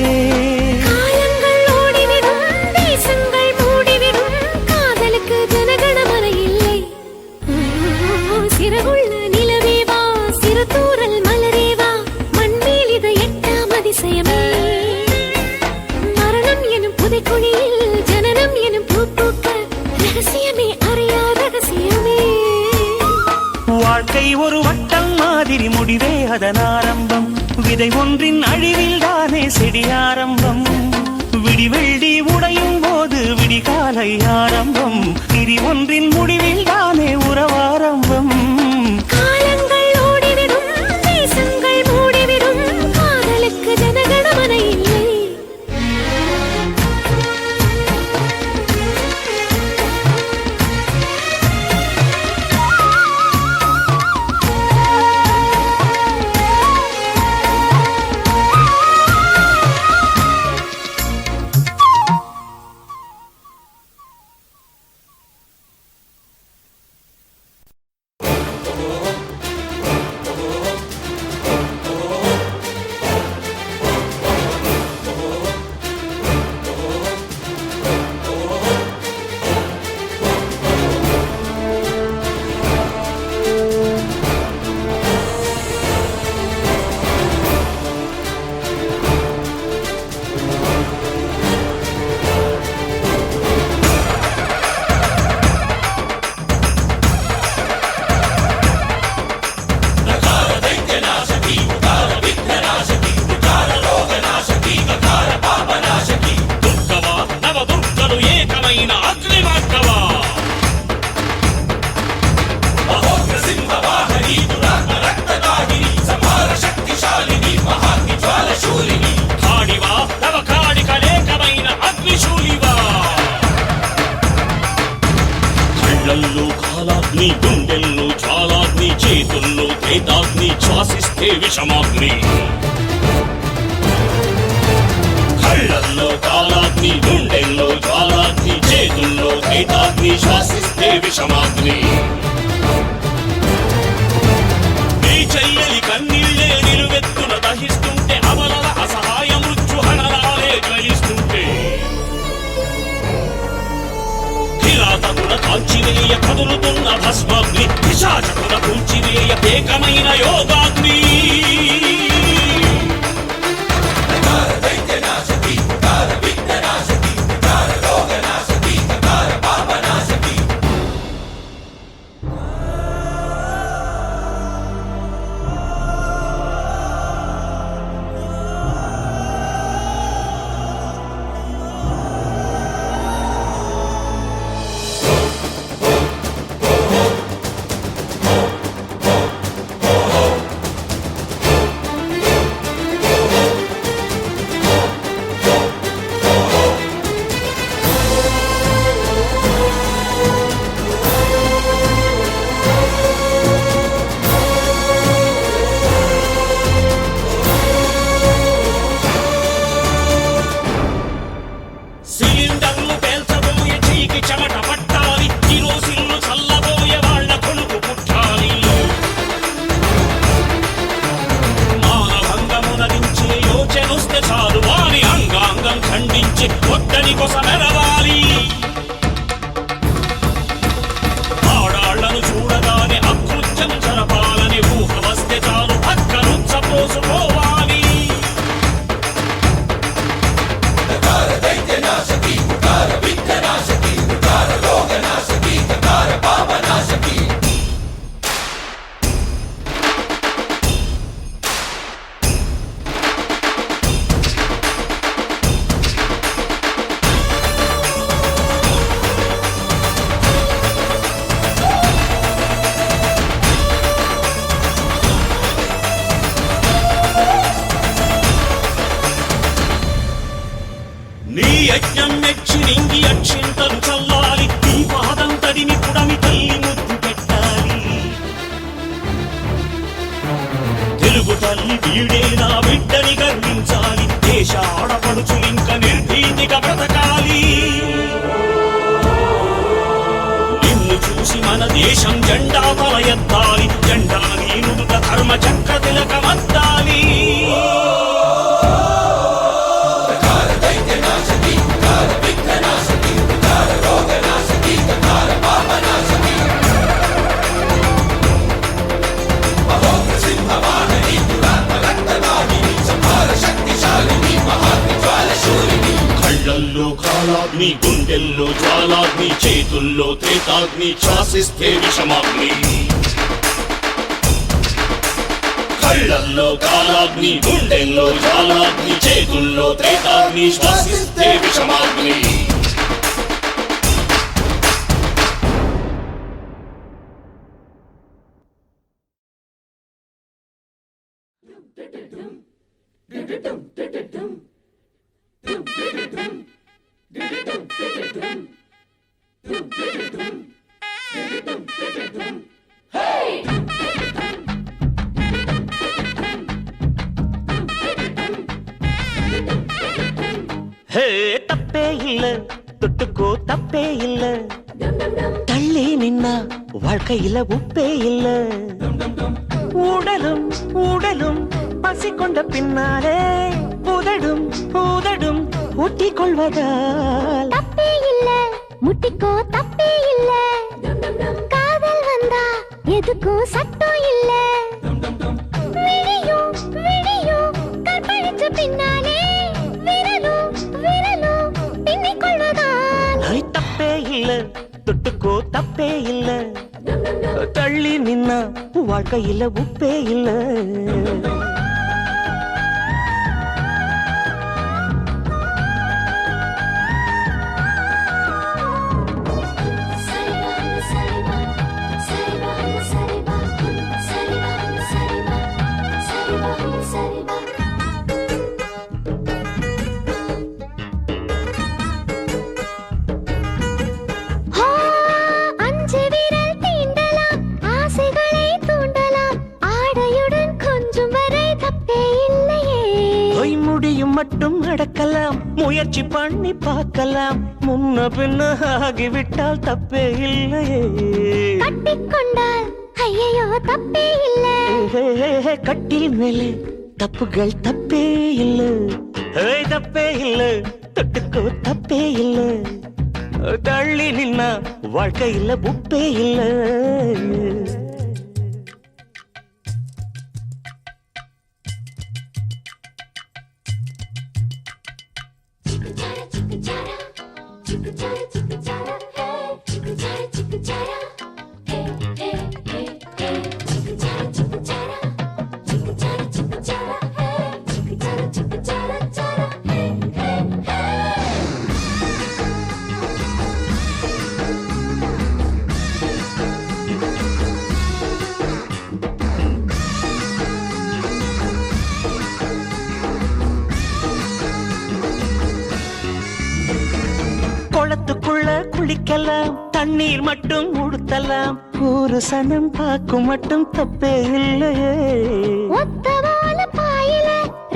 காலங்கள் ஓடிவிடும், தேசங்கள் மூடிவிடும், காதலுக்கு ஜனகணமன இல்லை. சிறகுள்ள நிலவேவா, சிறு தூரல் மலரேவா, மண்மேல் இது எட்டாம் அதிசயமே. மரணம் எனும் புதைக்குழியில் ஜனனம் எனும் பூ பூக்க, ரகசியமே அறியா ரகசியமே. வாழ்க்கை ஒரு வட்டம் மாதிரி, முடிவே அதன் ஆரம்பம். விதை ஒன்றின் அழிவில் தானே செடி ஆரம்பம். விடிவெள்ளி உடையும் போது விடிகாலை ஆரம்பம். பிரி ஒன்றின் முடிவில் தானே உறவாரம்பம். காலங்கள் ஓடிவிடும், தேசங்கள் மூடிவிடும், காதலுக்கு ஜனகணமன இல்லை. కాలాగ్ని గుండెల్లో జ్వాలాగ్ని చేతుల్లో తేతాగ్ని శ్వాసిస్తే విషమాగ్ని కళ్ళల్లో కాలాగ్ని గుండెల్లో జ్వాలాగ్ని చేతుల్లో తేతాగ్ని శ్వాసిస్తే విషమాగ్ని నీ చెయ్యలి కన్నీళ్ళే నిలువెత్తున దహిస్తుంటే అమలల అసహాయ మృత్యు హనరాలే జ్వలిస్తుంటే కిరాతకుల కాల్చివేయ కదులుతున్న భస్మాగ్ని పిశాచకుల కూల్చివేయ ఏకమైన యోగాగ్ని మన దేశం జెండా తల ఎత్తాలి, జెండా నీనుదుట ధర్మ చక్ర తిలకమద్దాలి. కళ్ళల్లో కాలాగ్ని, గుండెల్లో జ్వాలాగ్ని, చేతుల్లో త్రేతాగ్ని, శ్వాసిస్తే విషమాగ్ని. కళ్ళల్లో కాలాగ్ని, గుండెల్లో జ్వాలాగ్ని, చేతుల్లో త్రేతాగ్ని, శ్వాసిస్తే విషమాగ్ని. ஹே தப்பே இல்ல, தொட்டுக்கோ தப்பே இல்ல, தள்ளி நின்னா வாழ்க்கையில உப்பே இல்ல. ஊடலும் ஊடலும் பசி கொண்ட பின்னாலே உதடும் உதடும் ஊட்டிக் கொள்வதால் தப்பே இல்ல, முட்டிக்கோ தப்பே இல்ல, காதல் வந்தா எதுக்கும் சட்டம் இல்ல. விழியும் விழியும் கற்பழிச்ச பின்னாலே விரலும் விரலும் பின்னிக் கொள்வதால் ஐ, தப்பே இல்ல, தொட்டுக்கோ தப்பே இல்ல, தள்ளி நின்னா வாழ்க்கையில உப்பே இல்ல. மட்டும் நடக்கலாம், முயற்சி பண்ணி பார்க்கலாம், முன்ன பின்ன ஆகிவிட்டால் தப்பே இல்லையே. கட்டிக்கொண்டால் ஐயோ தப்பே இல்ல, கட்டில் மேலே தப்புகள் தப்பே இல்ல, தப்பே இல்ல, தொட்டுக்கோ தப்பே இல்ல, தள்ளி நின்னா வாழ்க்கையில உப்பே இல்ல. குளத்துக்குள்ள குளிக்கலாம், தண்ணீர் மட்டும் உடுத்தலாம், ஒரு சனம் பார்க்கும் மட்டும் தப்பே இல்லையே. ஒத்தவால பாயில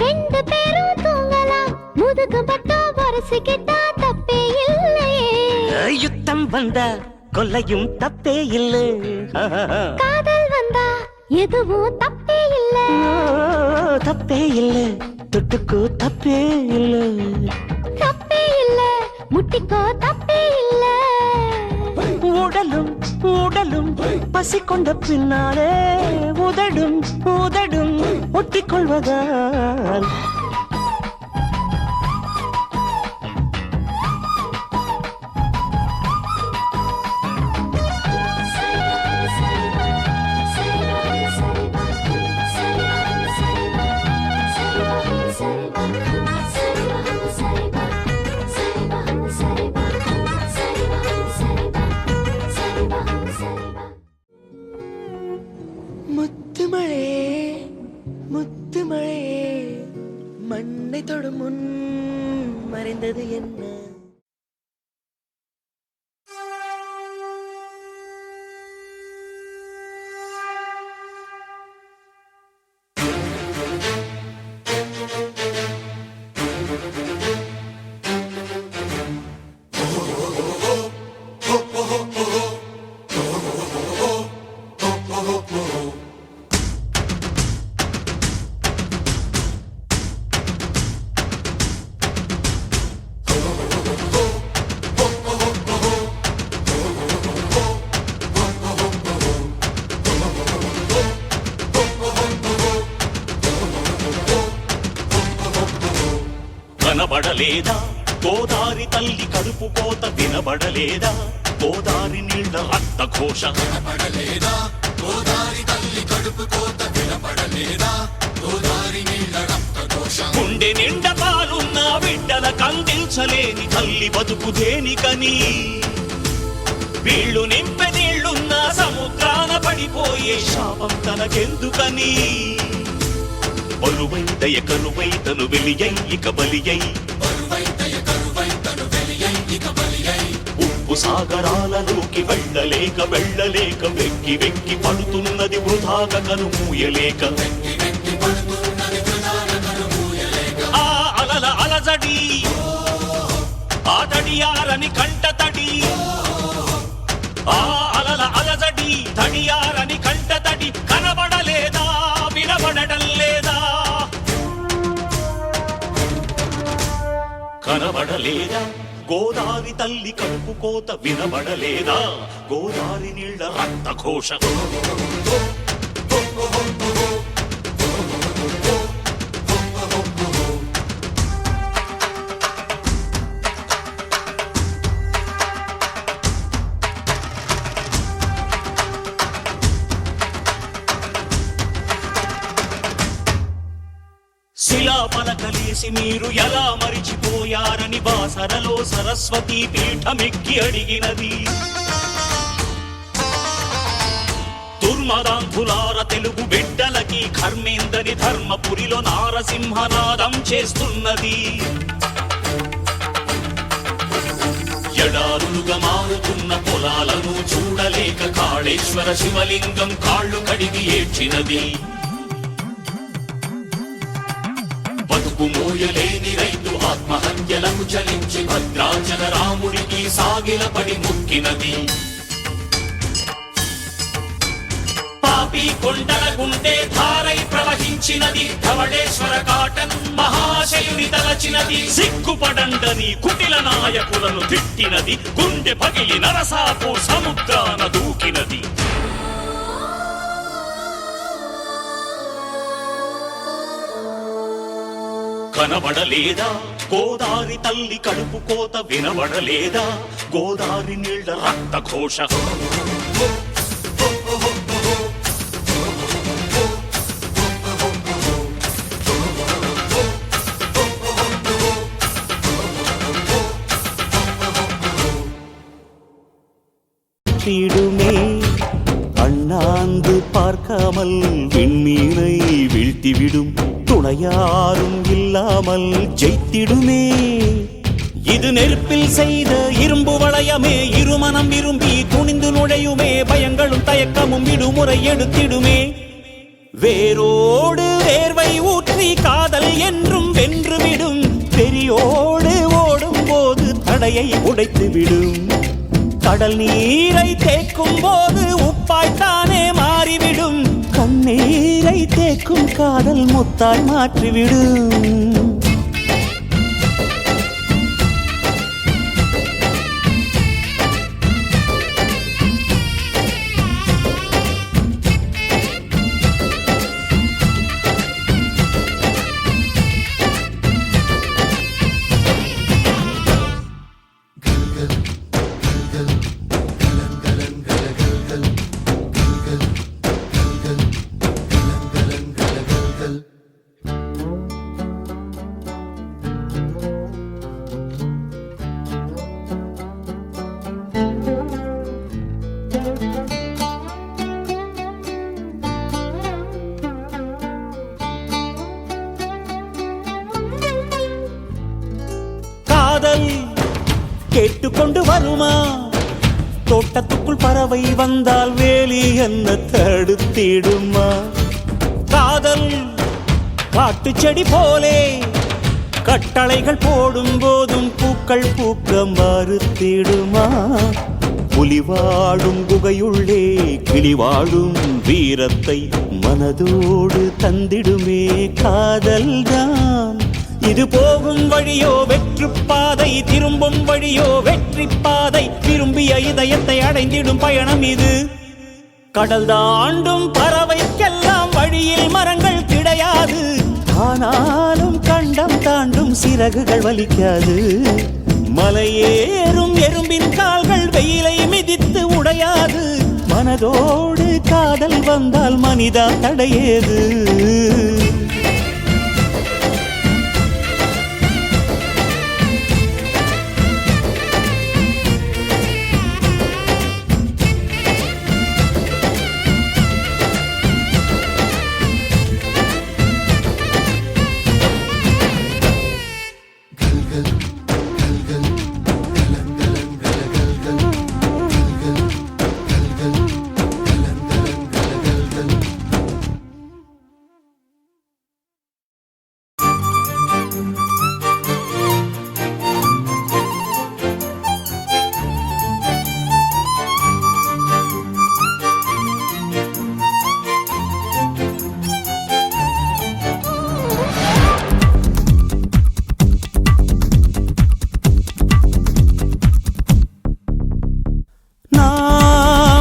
ரெண்டு பேரும் தூங்கலாம், முதுகு மட்டும் வரசிக்கிட்டா தப்பே இல்லையே. யுத்தம் வந்தா கொல்லையும் தப்பே இல்ல, காதல் வந்தா எதுவும் தப்பே இல்ல, தப்பே இல்ல, தொட்டுக்கோ தப்பே இல்ல, தப்பே இல்ல, முட்டிக்கோ தப்பே இல்ல. உடலும் உடலும் பசி கொண்ட பின்னாலே உதடும் உதடும் ஒட்டிக் கொள்வதால் முத்துமழே முத்துமழே மண்ணை தொடும் முன் மறைந்தது என்ன? కనబడలేదా గోదారి తల్లి కడుపు కోత వినబడలేదా గోదారి నీళ్ల రక్త ఘోష కనబడలేదా గోదారి తల్లి కడుపు కోత వినపడలేదా గోదారి నీళ్ళ రక్త ఘోష గుండె నిండా పాలున్న బిడ్డల కందించలేని తల్లి బతుకు దేనికని వీళ్ళు నింపె నీళ్లున్న సముద్రాన పడిపోయే శాపం తనకెందుకని బలువై దయ కరువై తను వెలియై ఇక బలియై బరువై దయ కరువై తను వెలియై ఇక బలియై ఉప్పు సాగరాలలోకి వెళ్ళలేక వెళ్ళలేక వెక్కి వెక్కి పడుతున్నది వృధాగా కనుమూయలేక వెక్కి వెక్కి పడుతున్నది వృధాన కనుమూయలేక ఆ అలల అలజడి ఆ తడియారని కంట తడి ఆ అలల అలజడి తడియారని కంట తడి కనబడలేదా వినబడటం లేదా కనబడలేదా గోదారి తల్లి కడుపు కోత వినబడలేదా గోదారి నీళ్ల రక్త ఘోష శిలా పలకలేసి మీరు ఎలా మరిచిపోయారని బాసరలో సరస్వతి పీఠమెక్కి అడిగినది దుర్మదాంధులార తెలుగు బిడ్డలకి కర్మేందని ధర్మపురిలో నారసింహనాదం చేస్తున్నది ఎడారులుగా మారుతున్న పొలాలను చూడలేక కాళేశ్వర శివలింగం కాళ్ళు కడిగి ఏడ్చినది బతుకు మోయలేని రైతు ఆత్మహత్యలకు చలించి భద్రాచల రాముడికి సాగిలపడి ముక్కినది పాపి కొండల గుండె ధారై ప్రవహించినది ధవళేశ్వర కాటన్ మహాశయుని తలచినది సిగ్గుపడండని కుటిల నాయకులను తిట్టినది గుండె పగిలి నరసాపు సముద్రాన దూకినది కనబడలేదా గోదారి తల్లి కడుపు కోత వినబడలేదా గోదారి నీళ్ల రక్త ఘోష வீழ்த்திடுமே அண்ணாந்து பார்க்காமல் விண்மீனை வீழ்த்திவிடும் துணையாரும் இல்லாமல் ஜெயித்திடுமே இது நெருப்பில் செய்த இரும்பு வளையமே இருமனம் விரும்பி துணிந்து நுழையுமே பயங்களும் தயக்கமும் விடுமுறை எடுத்திடுமே வேரோடு வேர்வை ஊற்றி காதல் என்றும் வென்றுவிடும் பெரியோடு ஓடும் போது தடையை உடைத்துவிடும் கடல் நீரை தேக்கும் போது உப்பாய்த்தானே மாறிவிடும் கண்ணீரை தேக்கும் காதல் முத்தாய் மாற்றிவிடும் காதல் கேட்டுக்கொண்டு வருமா தோட்டத்துக்குள் பறவை வந்தால் வேலி என்ன தடுத்திடுமா காதல் காட்டு செடி போலே கட்டளைகள் போடும் போதும் பூக்கள் பூக்க மறுத்திடுமா புலி வாழும் குகையுள்ளே கிளி வாழும் வீரத்தை மனதோடு தந்திடுமே காதல்தான் இது போகும் வழியோ வெற்று பாதை திரும்பும் வழியோ வெற்றி பாதை விரும்பிய இதயத்தை அடைந்திடும் பயணம் இது கடல் தாண்டும் பறவைக்கெல்லாம் வழியில் மரங்கள் கிடையாது ஆனாலும் கண்டம் தாண்டும் சிறகுகள் வலிக்காது. மலையேறும் எறும்பின் கால்கள் வெயிலை மிதித்து உடையாது. மனதோடு காதல் வந்தால் மனிதா தடையேது.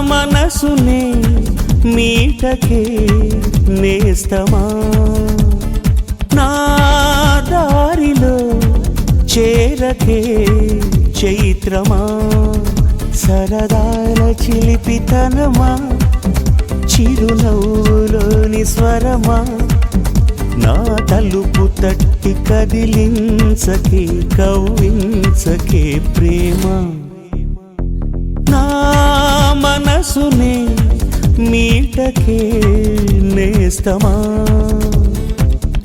మనసునే మీటకే నేస్తమా నా దారిలో చేరకే చైత్రమా సరదాల చిలిపితనమా చిరునవ్వులోని స్వరమా నా తలుపు తట్టి కదిలించకే కవ్వించకే ప్రేమ నా మనసునే మీటకే నేస్తమా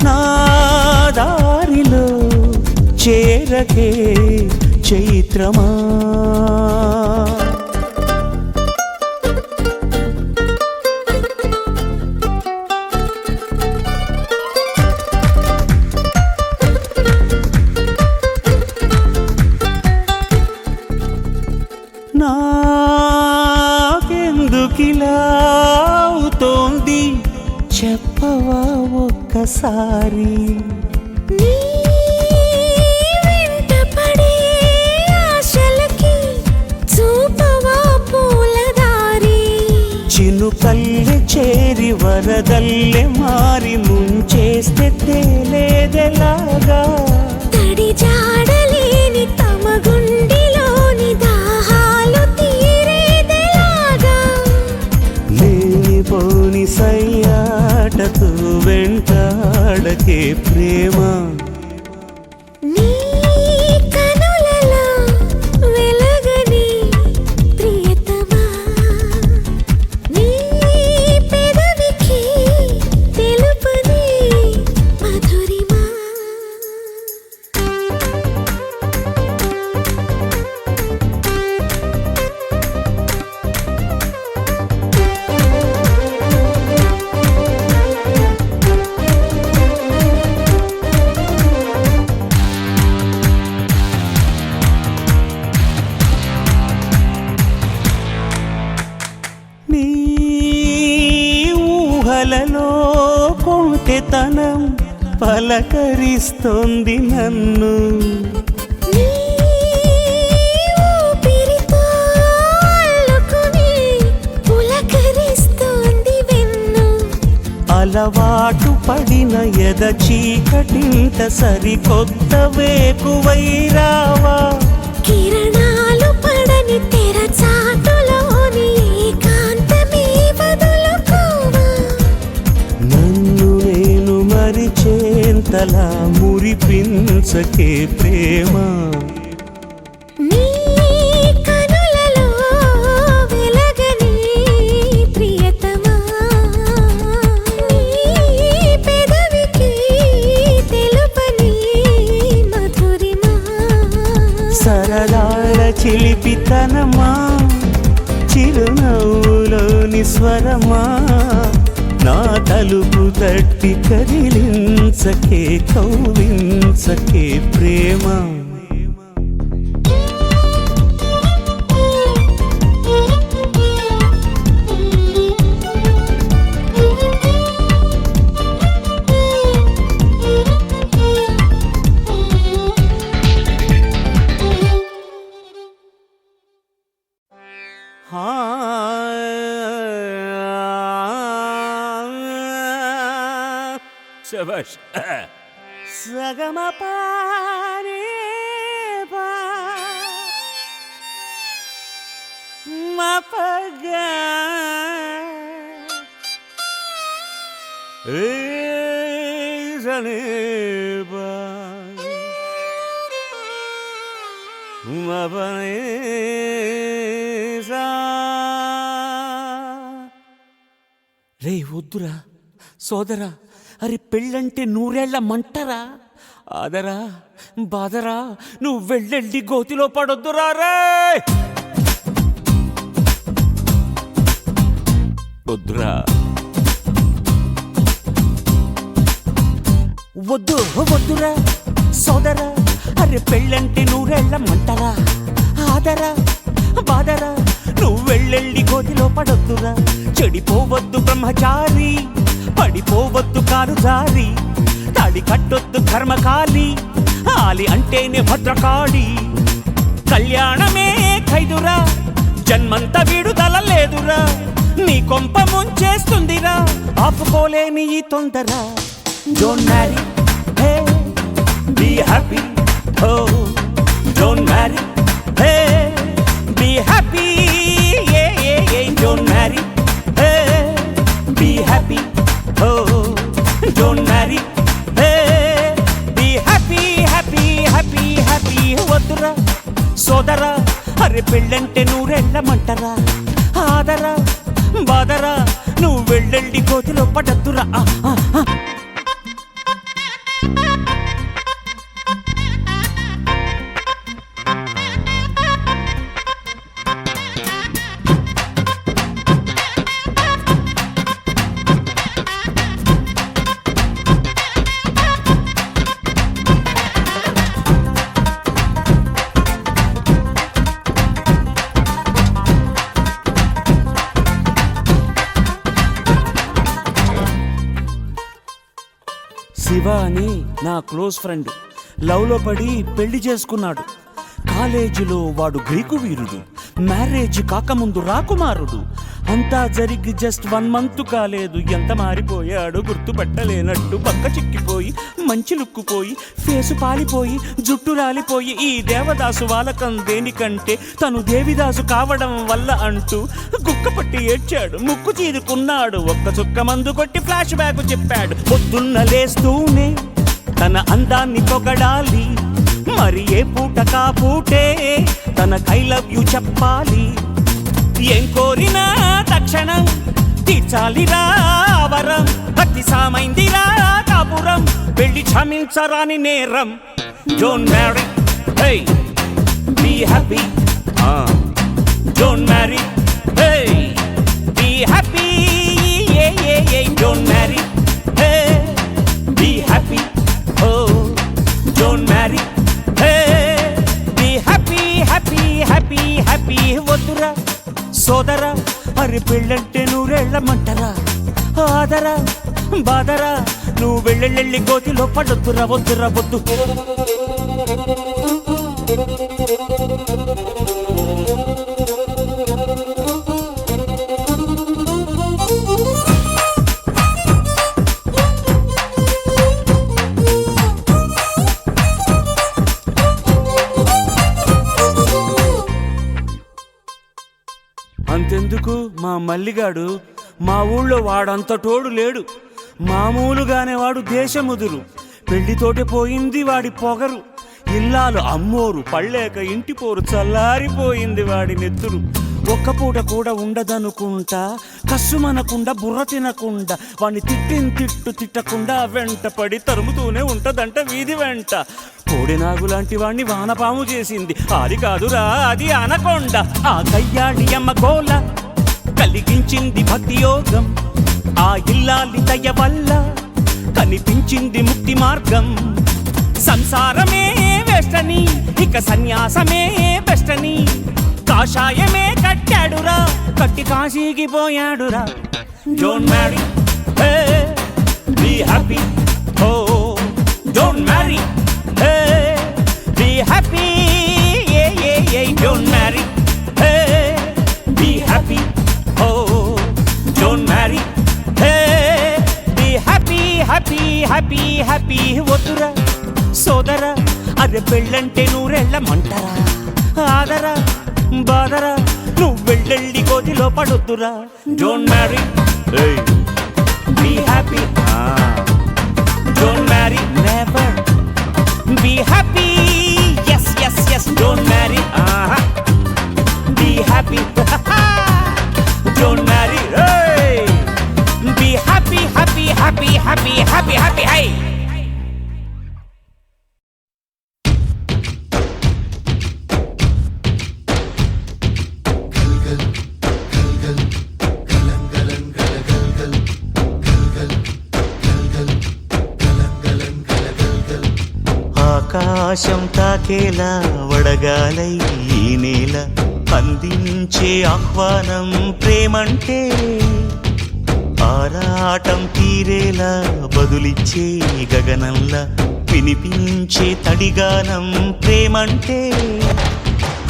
నా దారిలో చేరకే చైత్రమా నాకెందుకిలా అవుతోంది చెప్పవా ఒక్కసారి నీ వెంటపడే ఆశలకి చూపవా పూలదారి చినుకల్లె చేరి వరదల్లె మారి ముంచేస్తే తేలేదెలాగా తడి జాడలేని తమ గుండెలోని దాహాలు తీరేదెలాగా లేనిపోని సయ్యాటతో వెంటాడకే ప్రేమ నీ కనులలో వెలగని ప్రియతమా నీ పెదవికి తెలుపని మధురిమా నీ ఊహలలో కొంటెతనం పలకరిస్తోంది నన్ను నీ ఊపిరితో అల్లుకుని పులకరిస్తోంది వెన్ను అలవాటు పడిన ఎద చీకటింత సరికొత్త వేకువై రావా కిరణాలు పడని తెర చాటులోని ఏకాంతమే వదులుకోవా నన్ను నేను మరిచేంతలా మురిపించకే ప్రేమ నీ కనులలో వెలగని ప్రియతమా నీ పెదవికి తెలుపని మధురిమా సరదాల చిలిపితనమా చిరునవ్వులోని స్వరమా నా తలుపు తట్టి కదిలించకే కవ్వించకే ప్రేమ శభాష్. సగమపానే మపగా రే వద్దురా సోదరా, అరే పెళ్ళంటే నూరేళ్ల మంటరా, ఆదరా బాదరా, నువ్వు వెళ్ళెళ్ళి గోతిలో పడొద్దురా రే. వద్దురా వద్దు వద్దురా సోదరా, అరే పెళ్ళంటే నూరేళ్ల మంటరా, ఆదరా బాదరా, నువ్వు వెళ్ళెళ్ళి గోతిలో పడొద్దురా. చెడిపోవద్దు బ్రహ్మచారి, పడిపోవద్దు కారు జారి, తాళి కట్టొద్దు కర్మకాలి, ఆలి అంటేనే భద్రకాళి. కళ్యాణమే ఖైదురా, జన్మంత విడుదల లేదురా, నీ కొంప ముంచేస్తుందిరా, ఆపుకోలేని ఈ తొందర. Don't marry, hey be happy, oh don't marry, hey be happy, don't marry, hey be happy, oh don't marry, hey be happy happy happy happy. వద్దురా సోదరా, అరే పెళ్ళంటే నూరెళ్ళమంటరా, ఆదరా బాదరా, నువ్వు వెళ్ళెళ్ళి కోతిలో పడద్దురా. శివ అని నా క్లోజ్ ఫ్రెండ్ లవ్లో పడి పెళ్లి చేసుకున్నాడు. కాలేజీలో వాడు గ్రీకు వీరుడు, మ్యారేజ్ కాకముందు రాకుమారుడు. అంతా జరిగి జస్ట్ 1 month కాలేదు, ఎంత మారిపోయాడు గుర్తుపట్టలేనట్టు. పక్క చిక్కిపోయి మంచి లుక్కుపోయి, ఫేసు పాలిపోయి, జుట్టు రాలిపోయి, ఈ దేవదాసు వాలకం దేనికంటే తను దేవిదాసు కావడం వల్ల అంటూ గుక్కపట్టి ఏడ్చాడు, ముక్కు చీరుకున్నాడు. ఒక్క చుక్క మందు కొట్టి ఫ్లాష్ బ్యాక్ చెప్పాడు. పొద్దున్న లేస్తూనే తన అందాన్ని పొగడాలి, మరి ఏ పూట కా పూటే తన ఐ లవ్ యు చెప్పాలి. ఏం కోరినా తక్షణం తీర్చాలిరా వరం, భక్తి సామైందిరా కాపురం, పెళ్లి క్షమించరాని నేరం. Don't marry, hey be happy, don't marry, hey be happy, don't marry, hey be happy, oh don't marry, hey be happy happy happy happy. వద్దురా సోదరా, అరే పెళ్ళంటే నూరెళ్ళమంటరా, ఆదరా బాదరా, నువ్వు వెళ్ళెళ్ళి గోతిలో పడొద్దురా. వద్దురా వద్దు. అంతెందుకు మా మల్లిగాడు, మా ఊళ్ళో వాడంత తోడు లేడు. మామూలుగానే వాడు దేశముదురు, పెళ్లితోటే పోయింది వాడి పొగరు. ఇల్లాలు అమ్మోరు, పళ్ళేక ఇంటి పోరు, చల్లారిపోయింది వాడి నెత్తురు. ఒక్క పూట కూడా ఉండదనుకుంటా, కస్సుమనకుండా బుర్ర తినకుండా, వాడిని తిట్టు తిట్టకుండా వెంట పడి తరుముతూనే ఉంటదంట వీధి వెంట. కోడినాగులాంటి వాణ్ణి వానపాము చేసింది, అది కాదురా అది అనకొండ. ఆ కయ్యాళి అమ్మ గోల కలిగించింది భక్తి యోగం, ఆ ఇల్లాలి దయ వల్ల కనిపించింది ముక్తి మార్గం. సంసారమే వేస్టని, ఇక సన్యాసమే బెస్టని, కాషాయమే కట్టాడురా, కట్టి కాశీకి పోయాడురా. Don't marry, hey be happy, oh don't marry, hey be happy, don't marry, hey be happy, oh don't marry, hey be happy happy happy happy వద్దురా సోదరా అరే పెళ్ళంటే నూరెళ్ళమంటారా ఆదరా బాదరా నువ్వు వెళ్ళెళ్ళి కోతిలో పడొద్దురా don't marry be happy don't marry never be happy yes yes yes don't marry be happy don't marry be happy happy happy happy happy happy high ఆకాశం తాకేలా వడగాలై ఈ నేల అందించే ఆహ్వానం ప్రేమంటే ఆరాటం తీరేలా బదులిచ్చే గగనంలా వినిపించే తడిగానం ప్రేమంటే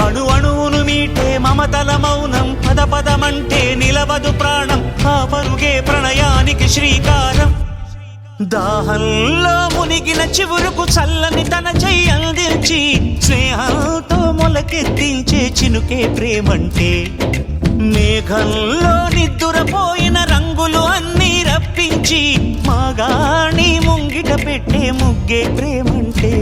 అణు అణువును మీటే మమతల మౌనం పద పదమంటే నిలవదు ప్రాణం ఆ పరుగే ప్రణయానికి శ్రీకారం దాహంలో మునిగిన చివురుకు చల్లని తన చెయ్యి అందించి స్నేహంతో మొలకెత్తించే చినుకే ప్రేమంటే మేఘంలో నిద్దురపోయిన రంగులు అన్నీ రప్పించి మాగాణి ముంగిట పెట్టే ముగ్గే ప్రేమంటే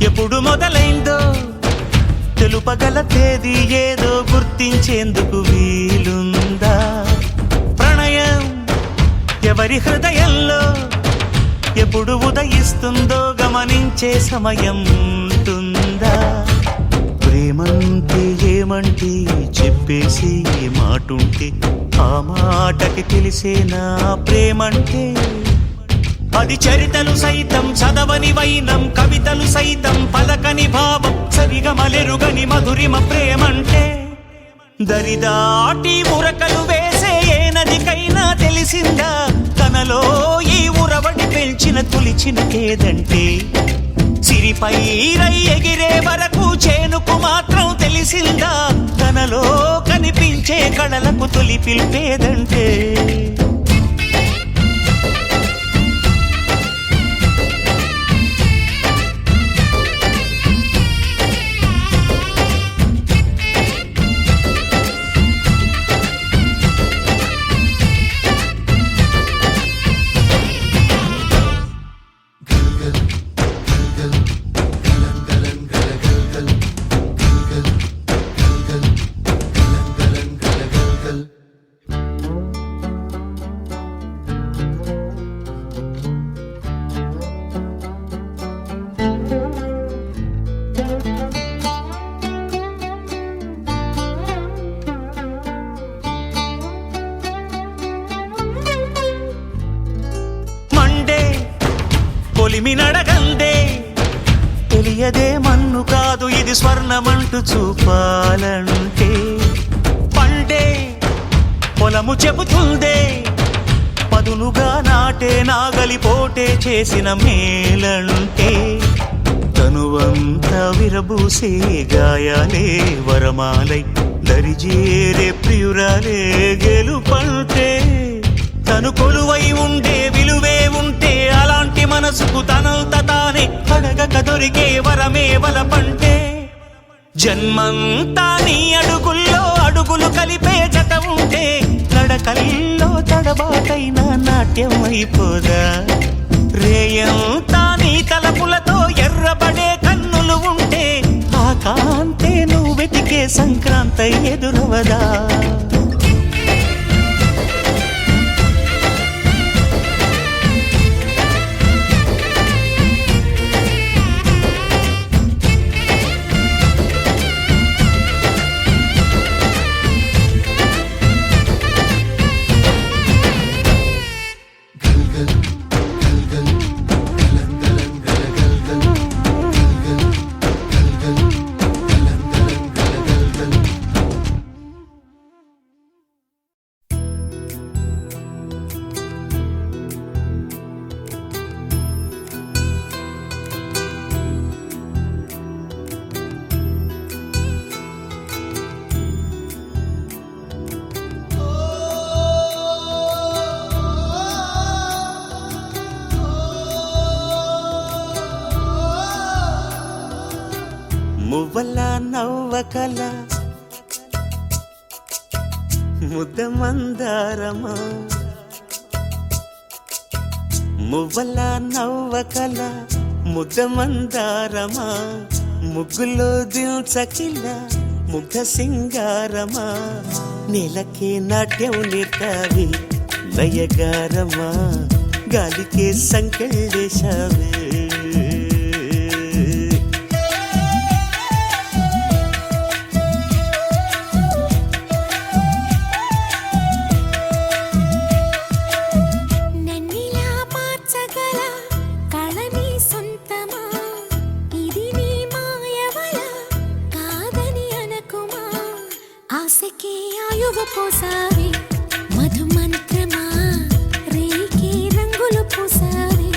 ఎప్పుడు మొదలైందో తెలుపగల తేదీ ఏదో గుర్తించేందుకు వీలుందా ప్రణయం ఎవరి హృదయంలో ఎప్పుడు ఉదయిస్తుందో గమనించే సమయం ఉంటుందా ప్రేమంటే ఏమంటే చెప్పేసి మాటుంటే ఆ మాటకి తెలిసేనా ప్రేమంటే అది చరితలు సైతం చదవని వైనం కవితలు సైతం పలకని భావం సరిగమలెరుగని మధురిమ ప్రేమంటే దరిదాటి ఉరకలు వేసే ఏ నదికైనా తెలిసిందా తనలో ఈ ఉరవడి పెంచిన తొలిచిన కేదంటే సిరిపై రై ఎగిరే వరకు చేనుకు మాత్రం తెలిసిందా తనలో కనిపించే కళలకు తొలి పిలిపేదంటే కొలిమినడగందే తెలియదే మన్ను కాదు ఇది స్వర్ణమంటూ చూపాలంటే పండే పొలము చెబుతుందే పదునుగా నాటే నాగలి పోటే చేసిన మేలంటే తనువంతా విరబూసే గాయాలే వరమాలై దరిజేరే ప్రియురాలే గెలుపంటే తను కొలువై ఉండే విలువే ఉంటే అలాంటి మనసుకు తనంత తానే అడగక దొరికే వరమే వలపంటే జన్మంతా నీ అడుగుల్లో అడుగులు కలిపే జత ఉంటే నడకల్లో తడబాటైన నాట్యం అయిపోదా రేయంతా నీ తలపులతో ఎర్రబడే కన్నులు ఉంటే ఆ కాంతే నువ్వు వెతికే సంక్రాంతి ఎదురవదా మువ్వల నవ్వకల ముద్ద మందారమా మువ్వల నవ్వకల ముద్ద మందారమా ముగ్గులో దిల్చకిల ముగ్ధ సింగారమా నేలకే నాట్యం నేర్తావి నయగారమా గాలికే సంకెళ్ళేశావే ఆశకే ఆయువు పోసావే మధు మంత్రమా రేకే రంగులు పోసావే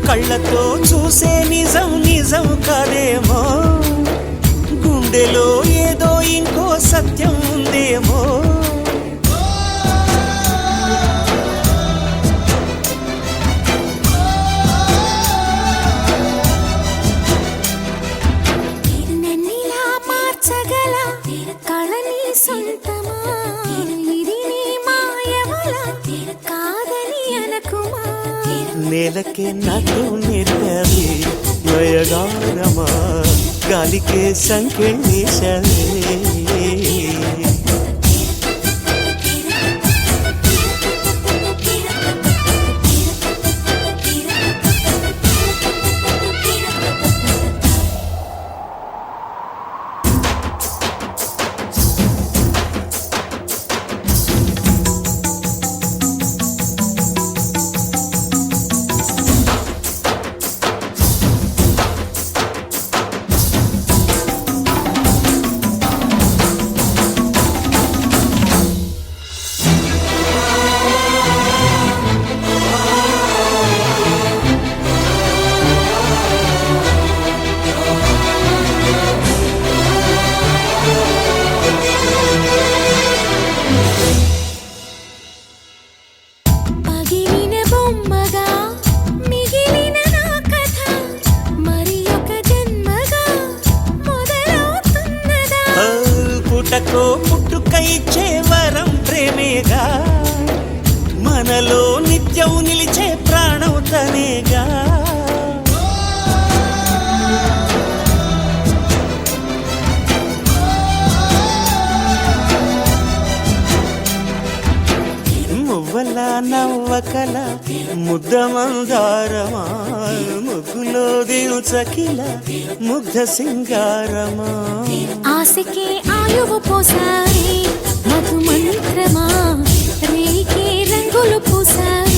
కళ్ళతో చూసే నిజం నిజం కాదేమో గుండెలో ఏదో ఇంకో సత్యం ఉందేమో నన్నిలా మార్చగల కళని సొంతమా ఇది నీ మాయవల కాదని అనకుమా నేలకే నాటు నేర్పావి నయగారమా గాలికే సంకెళ్ళేశావే పుట్టకో పుట్టుకై నవ్వకల ముద్ద మందారమా ముగ్గులో దించకిల ముగ్ధ సింగారమా ఆశకే ఆయువు పోసారి మధు మంత్రమా రేకే రంగులు పూసారి